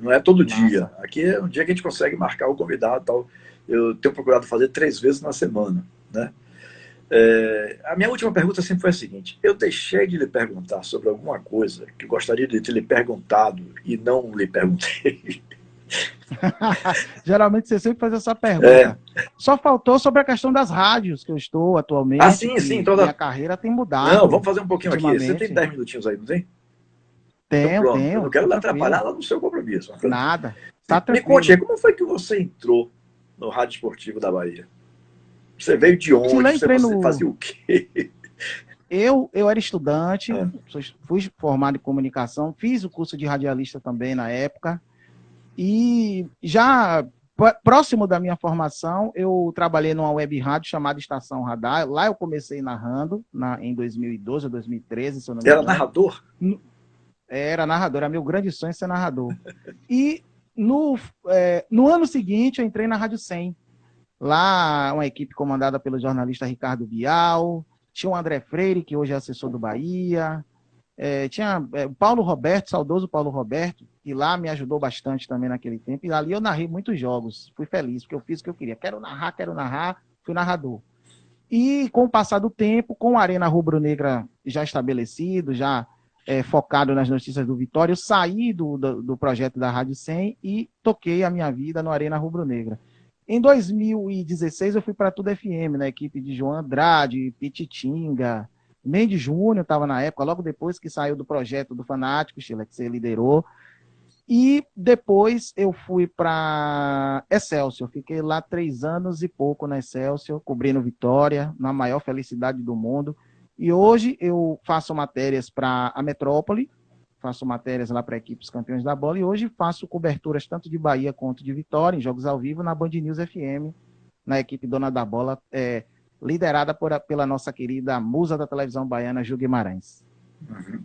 Não é todo dia. Massa. Aqui é um dia que a gente consegue marcar o convidado e tal. Eu tenho procurado fazer 3 vezes na semana, né? A minha última pergunta sempre foi a seguinte: eu deixei de lhe perguntar sobre alguma coisa que eu gostaria de ter lhe perguntado e não lhe perguntei. Geralmente você sempre faz essa É. pergunta. Só faltou sobre a questão das rádios que eu estou Ah, atualmente, sim, sim. que Toda... minha carreira tem Não, mudado vamos fazer um pouquinho aqui. Você tem ultimamente. 10 minutinhos aí, não tem? Então Tenho, pronto. Eu não tenho, quero tá lhe atrapalhar tranquilo. lá no seu compromisso. Nada, tá Me conte tranquilo. aí, como foi que você entrou no Rádio Esportivo da Bahia? Você veio de Chile, onde? Você entrei no. fazia o quê? Eu era estudante, Ah, fui formado em comunicação, fiz o curso de radialista também na época, e já próximo da minha formação, eu trabalhei numa web rádio chamada Estação Radar. Lá eu comecei narrando, em 2012 ou 2013, se eu não me era engano. narrador? Era narrador, era meu grande sonho ser narrador. E no ano seguinte, eu entrei na Rádio 100. Lá, uma equipe comandada pelo jornalista Ricardo Bial, tinha o André Freire, que hoje é assessor do Bahia, tinha o Paulo Roberto, saudoso Paulo Roberto, que lá me ajudou bastante também naquele tempo, e ali eu narrei muitos jogos, fui feliz, porque eu fiz o que eu queria, quero narrar, fui narrador. E com o passar do tempo, com a Arena Rubro-Negra já estabelecido, já focado nas notícias do Vitória, eu saí do projeto da Rádio 100 e toquei a minha vida no Arena Rubro-Negra. Em 2016, eu fui para a Tudo FM, na equipe de João Andrade, Pititinga, Mendes Júnior estava na época, logo depois que saiu do projeto do Fanático, Sheila, que você liderou. E depois eu fui para Excelsior. Fiquei lá 3 anos e pouco na Excelsior, cobrindo Vitória, na maior felicidade do mundo. E hoje eu faço matérias para a Metrópole, faço matérias lá para equipes campeões da bola, e hoje faço coberturas tanto de Bahia quanto de Vitória, em jogos ao vivo, na Band News FM, na equipe Dona da Bola, liderada pela nossa querida musa da televisão baiana, Ju Guimarães. Uhum.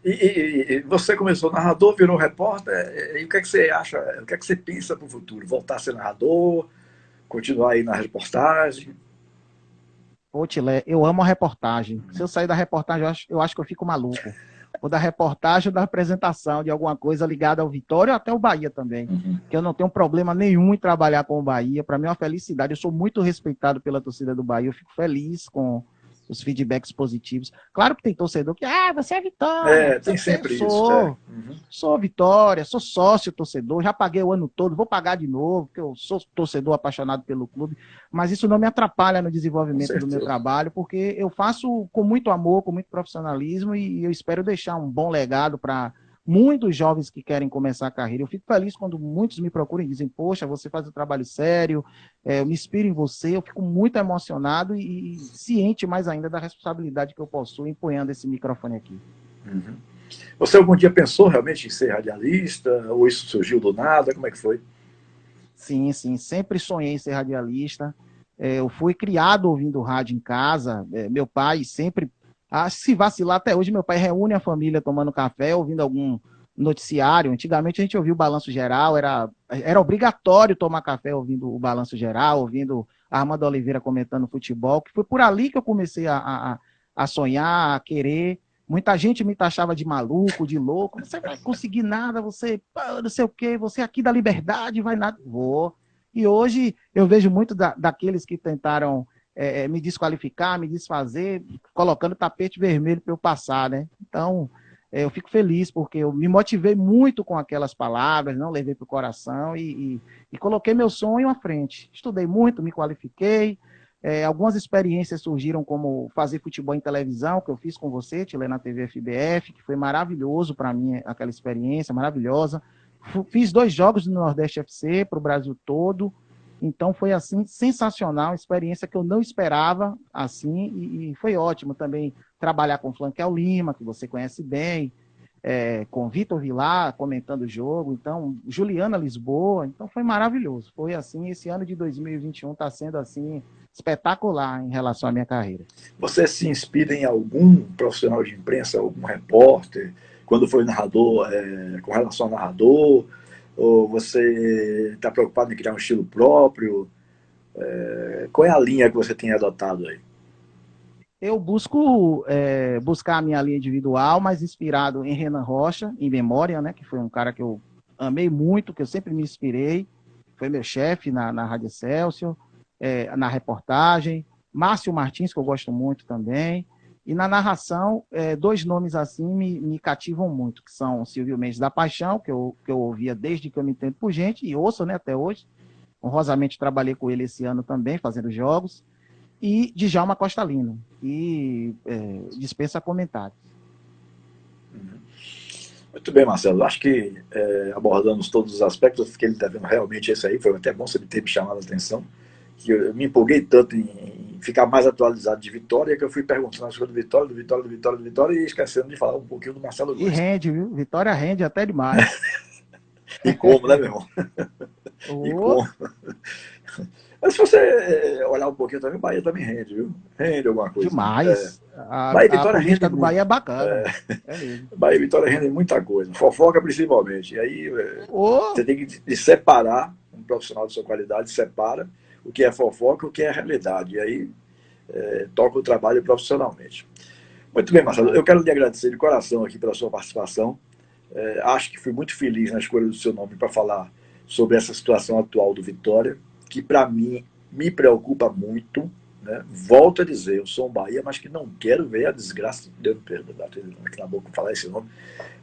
E você começou narrador, virou repórter, e o que é que você acha, o que é que você pensa para o futuro? Voltar a ser narrador, continuar aí na reportagem? Pô, Tilé, eu amo a reportagem. Se eu sair da reportagem, eu acho que eu fico maluco. Ou da reportagem ou da apresentação de alguma coisa ligada ao Vitória ou até o Bahia também. Uhum. Que eu não tenho problema nenhum em trabalhar com o Bahia. Para mim é uma felicidade. Eu sou muito respeitado pela torcida do Bahia. Eu fico feliz com os feedbacks positivos. Claro que tem torcedor que, você é Vitória. Tem sempre isso. Uhum. Sou Vitória, sou sócio torcedor, já paguei o ano todo, vou pagar de novo, porque eu sou torcedor apaixonado pelo clube, mas isso não me atrapalha no desenvolvimento do meu trabalho, porque eu faço com muito amor, com muito profissionalismo, e eu espero deixar um bom legado para muitos jovens que querem começar a carreira. Eu fico feliz quando muitos me procuram e dizem, poxa, você faz um trabalho sério, eu me inspiro em você, eu fico muito emocionado e ciente mais ainda da responsabilidade que eu possuo empunhando esse microfone aqui. Uhum. Você algum dia pensou realmente em ser radialista? Ou isso surgiu do nada? Como é que foi? Sim, sim, sempre sonhei em ser radialista. Eu fui criado ouvindo rádio em casa. Meu pai sempre, se vacilar até hoje, meu pai reúne a família tomando café, ouvindo algum noticiário. Antigamente a gente ouvia o Balanço Geral, era obrigatório tomar café ouvindo o Balanço Geral, ouvindo a Armando Oliveira comentando futebol, que foi por ali que eu comecei a sonhar, a querer. Muita gente me taxava de maluco, de louco. Você vai conseguir nada, você não sei o quê, você aqui da liberdade vai nada. Vou. E hoje eu vejo muito daqueles que tentaram me desqualificar, me desfazer, colocando tapete vermelho para eu passar, né? Então, eu fico feliz porque eu me motivei muito com aquelas palavras, não levei para o coração e coloquei meu sonho à frente. Estudei muito, me qualifiquei. Algumas experiências surgiram, como fazer futebol em televisão, que eu fiz com você, Tilê, na TV FBF, que foi maravilhoso para mim, aquela experiência, maravilhosa. Fiz 2 jogos do Nordeste FC para o Brasil todo. Então foi assim sensacional, experiência que eu não esperava assim e foi ótimo também trabalhar com Flanquel Lima, que você conhece bem, com Vitor Vilar comentando o jogo, então Juliana Lisboa, então foi maravilhoso. Foi assim, esse ano de 2021 está sendo assim espetacular em relação à minha carreira. Você se inspira em algum profissional de imprensa, algum repórter, quando foi narrador, com relação ao narrador? Ou você está preocupado em criar um estilo próprio? Qual é a linha que você tem adotado aí? Eu busco buscar a minha linha individual, mas inspirado em Renan Rocha, em memória, né, que foi um cara que eu amei muito, que eu sempre me inspirei, foi meu chefe na Rádio Excelsior, na reportagem, Márcio Martins, que eu gosto muito também, e na narração, dois nomes assim me cativam muito, que são Silvio Mendes da Paixão, que eu ouvia desde que eu me entendo por gente, e ouço, né, até hoje. Honrosamente trabalhei com ele esse ano também, fazendo jogos, e Djalma Costa Lima, que dispensa comentários. Muito bem, Marcelo. Acho que abordamos todos os aspectos. Eu fiquei devendo realmente esse aí. Foi até bom você ter me chamado a atenção. Que eu me empolguei tanto em ficar mais atualizado de Vitória que eu fui perguntando as coisas do Vitória e esquecendo de falar um pouquinho do Marcelo E Góes. rende, viu? Vitória rende até demais. E como, né, meu irmão? E como. Mas se você olhar um pouquinho também, o Bahia também rende, viu? Rende alguma coisa. Demais. Bahia e A Vitória política rende do muito. Bahia é bacana. É mesmo. Bahia e Vitória rendem muita coisa. Fofoca principalmente. E aí Oh, você tem que separar, um profissional de sua qualidade separa o que é fofoca e o que é realidade. E aí toca o trabalho profissionalmente. Muito bem, Marcelo. Eu quero lhe agradecer de coração aqui pela sua participação. Acho que fui muito feliz na escolha do seu nome para falar sobre essa situação atual do Vitória, que para mim me preocupa muito. Né? Volto a dizer, eu sou um Bahia, mas que não quero ver a desgraça, Deus me perdoe, aqui na boca falar esse nome,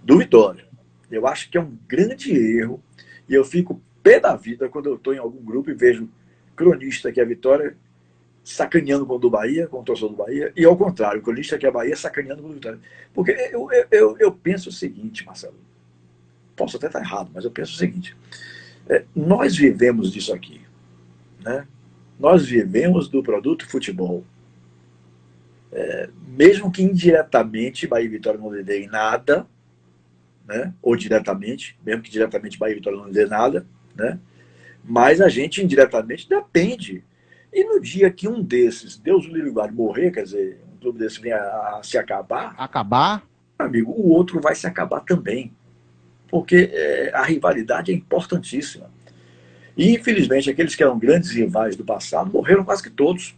do Vitória. Eu acho que é um grande erro e eu fico pé da vida quando eu estou em algum grupo e vejo cronista que é Vitória sacaneando com o do Bahia, com o torcedor do Bahia, e ao contrário, o cronista que é Bahia sacaneando com o Vitória. Porque eu penso o seguinte, Marcelo, posso até estar errado, mas eu penso o seguinte, nós vivemos disso aqui, né? Nós vivemos do produto futebol. Mesmo que indiretamente Bahia e Vitória não lhe deem nada, né? Ou diretamente, mesmo que diretamente Bahia e Vitória não lhe dê nada, né? Mas a gente indiretamente depende. E no dia que um desses, Deus o livre guarde, morrer, quer dizer, um clube desse vem a se acabar, amigo, o outro vai se acabar também. Porque a rivalidade é importantíssima. E, infelizmente, aqueles que eram grandes rivais do passado morreram quase que todos.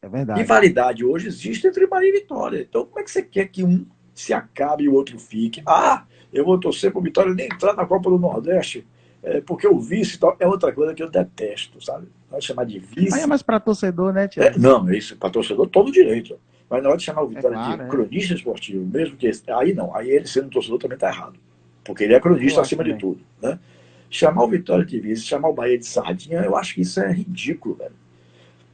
é verdade. Rivalidade hoje existe entre Bahia e Vitória. Então, como é que você quer que um se acabe e o outro fique? Ah, eu vou torcer para o Vitória nem entrar na Copa do Nordeste, porque o vice é outra coisa que eu detesto, sabe? Vai chamar de vice. Mas é mais para torcedor, né, Tiago? Não, é isso, para torcedor todo direito. Mas na hora de chamar o Vitória claro, de cronista esportivo, mesmo que aí não, aí ele sendo torcedor também está errado. Porque ele é cronista acima de tudo. Né? Chamar o Vitória de vice, chamar o Bahia de sardinha, eu acho que isso é ridículo, velho.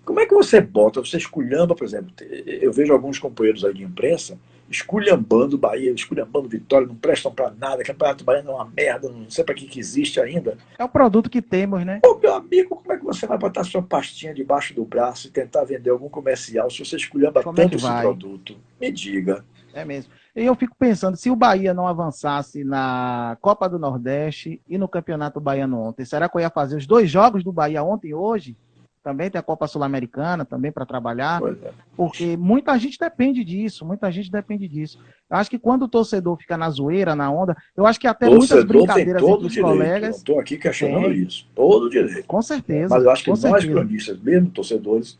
Como é que você bota, você esculhamba, por exemplo, eu vejo alguns companheiros aí de imprensa esculhambando o Bahia, esculhambando o Vitória, não prestam para nada, Campeonato Baiano é uma merda, não sei para que existe ainda. É o produto que temos, né? Pô, meu amigo, como é que você vai botar sua pastinha debaixo do braço e tentar vender algum comercial se você esculhamba tanto esse produto? Me diga. É mesmo. E eu fico pensando, se o Bahia não avançasse na Copa do Nordeste e no Campeonato Baiano ontem, será que eu ia fazer os dois jogos do Bahia ontem e hoje? Também tem a Copa Sul-Americana, também para trabalhar, porque muita gente depende disso, Eu acho que quando o torcedor fica na zoeira, na onda, eu acho que até muitas brincadeiras entre os colegas... Não estou aqui questionando isso, todo direito. Com certeza. Mas eu acho que nós cronistas, mesmo torcedores,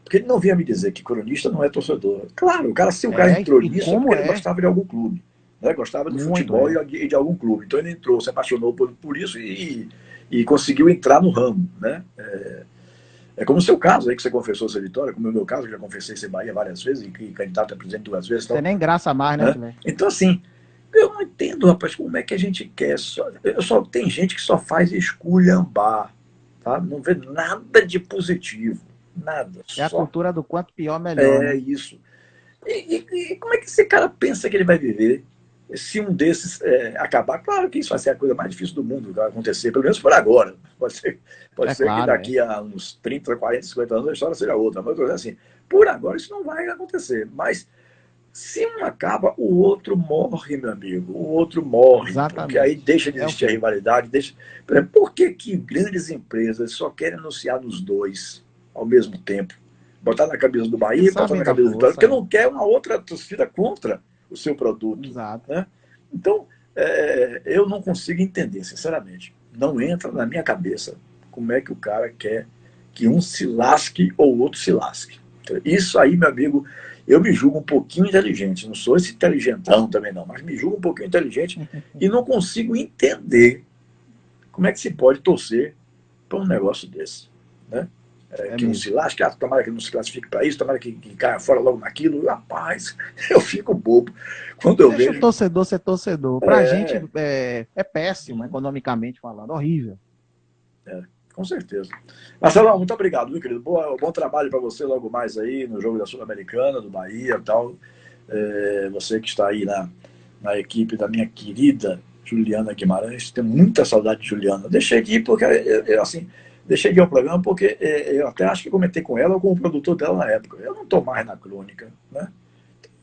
porque ele não vinha me dizer que cronista não é torcedor. Claro, o cara, se o cara entrou nisso, é porque ele gostava de algum clube, né? Gostava de futebol e de algum clube. Então ele entrou, se apaixonou por isso e conseguiu entrar no ramo, né? É como o seu caso aí, que você confessou ser Vitória, como o meu caso, que já confessei ser Bahia várias vezes, e candidato a presidente 2 vezes. Você nem graça mais, né? Então, assim, eu não entendo, rapaz, como é que a gente quer. Tem gente que só faz esculhambar, tá? Não vê nada de positivo, nada. É a cultura do quanto pior, melhor. Isso. E como é que esse cara pensa que ele vai viver? se um desses acabar, claro que isso vai ser a coisa mais difícil do mundo que vai acontecer, pelo menos por agora. Pode ser que claro, daqui a uns 30, 40, 50 anos a história seja outra, mas assim, por agora isso não vai acontecer. Mas se um acaba, o outro morre, meu amigo. O outro morre, porque aí exatamente. deixa de É o existir a fim. rivalidade. Deixa... Por que, que grandes empresas só querem anunciar nos dois ao mesmo tempo? Botar na cabeça do Porque Bahia e botar sabem na da cabeça do Vitória, força, porque não quer uma outra torcida contra o seu produto. exato. Né? Então, eu não consigo entender, sinceramente. Não entra na minha cabeça como é que o cara quer que um se lasque ou o outro se lasque. Isso aí, meu amigo, eu me julgo um pouquinho inteligente. Não sou esse inteligentão também, não, mas me julgo um pouquinho inteligente e não consigo entender como é que se pode torcer para um negócio desse. Né? É Que não se mesmo. lasque, tomara que não se classifique para isso, tomara que caia fora logo naquilo. Rapaz, eu fico bobo quando eu Deixa o vejo. torcedor ser torcedor. Para a gente é péssimo, economicamente falando, horrível. Com certeza. Marcelão, muito obrigado, meu querido. Bom trabalho para você logo mais aí no jogo da Sul-Americana, do Bahia e tal. Você que está aí na equipe da minha querida Juliana Guimarães. Tenho muita saudade de Juliana. Deixei de ir porque, assim, deixei de ir ao programa porque eu até acho que comentei com ela ou com o produtor dela na época. Eu não estou mais na crônica, né?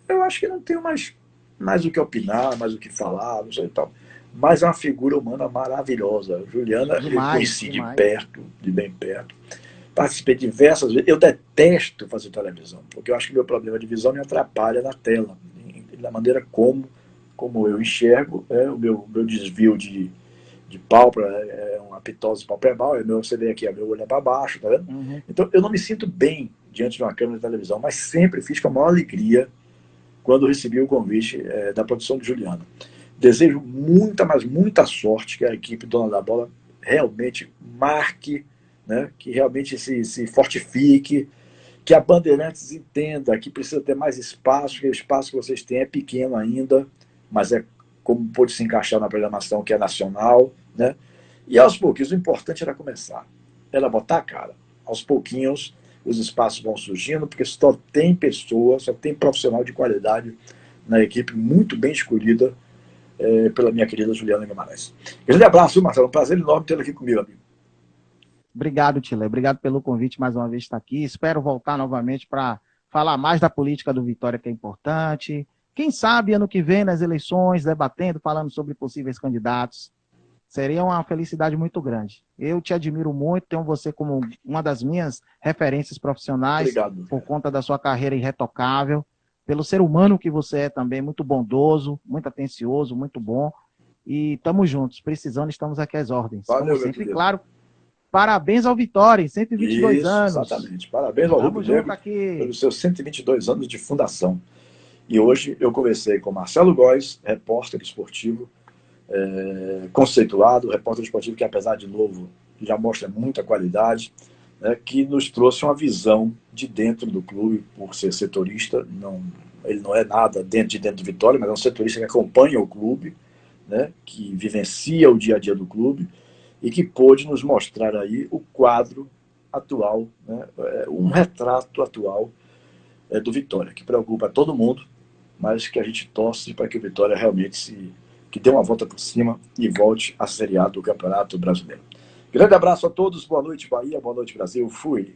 Eu acho que não tenho mais o que opinar, mais o que falar, não sei e tal. Mas é uma figura humana maravilhosa. Juliana, eu Demais, conheci de demais. perto, de bem perto. Participei diversas vezes. Eu detesto fazer televisão, porque eu acho que meu problema de visão me atrapalha na tela, da maneira como eu enxergo. O meu desvio de pálpebra é uma pitose palpebral, você vê aqui, meu olho é para baixo, tá vendo? Uhum. Então eu não me sinto bem diante de uma câmera de televisão, mas sempre fiz com a maior alegria quando recebi o convite da produção de Juliana. Desejo muita, mas muita sorte que a equipe Dona da Bola realmente marque, né, que realmente se fortifique, que a Bandeirantes entenda que precisa ter mais espaço, que o espaço que vocês têm é pequeno ainda, mas é como pode se encaixar na programação que é nacional, né? E aos pouquinhos, o importante era começar, era botar a cara. Aos pouquinhos, os espaços vão surgindo, porque só tem pessoa, só tem profissional de qualidade na equipe, muito bem escolhida pela minha querida Juliana Guimarães. Grande abraço, Marcelo. Um prazer enorme tê-la aqui comigo, amigo. Obrigado, Tila. Obrigado pelo convite mais uma vez estar aqui. Espero voltar novamente para falar mais da política do Vitória, que é importante. Quem sabe ano que vem, nas eleições, debatendo, falando sobre possíveis candidatos. Seria uma felicidade muito grande. Eu te admiro muito, tenho você como uma das minhas referências profissionais, Obrigado. por conta da sua carreira irretocável, pelo ser humano que você é também, muito bondoso, muito atencioso, muito bom. E estamos juntos, precisando, estamos aqui às ordens. Como Valeu, meu sempre, querido. claro, parabéns ao Vitória, em 122 Isso, anos. exatamente. Parabéns ao Rubro Tamo junto Negro aqui. pelos seus 122 anos de fundação. E hoje eu conversei com Marcelo Góes, repórter esportivo, conceituado, repórter esportivo que, apesar de novo, já mostra muita qualidade, né, que nos trouxe uma visão de dentro do clube, por ser setorista. Ele não é nada dentro do Vitória, mas é um setorista que acompanha o clube, né, que vivencia o dia a dia do clube e que pôde nos mostrar aí o quadro atual, né, um retrato atual do Vitória, que preocupa todo mundo, mas que a gente torce para que o Vitória realmente que dê uma volta por cima e volte à Série A do Campeonato Brasileiro. Grande abraço a todos, boa noite Bahia, boa noite Brasil, fui!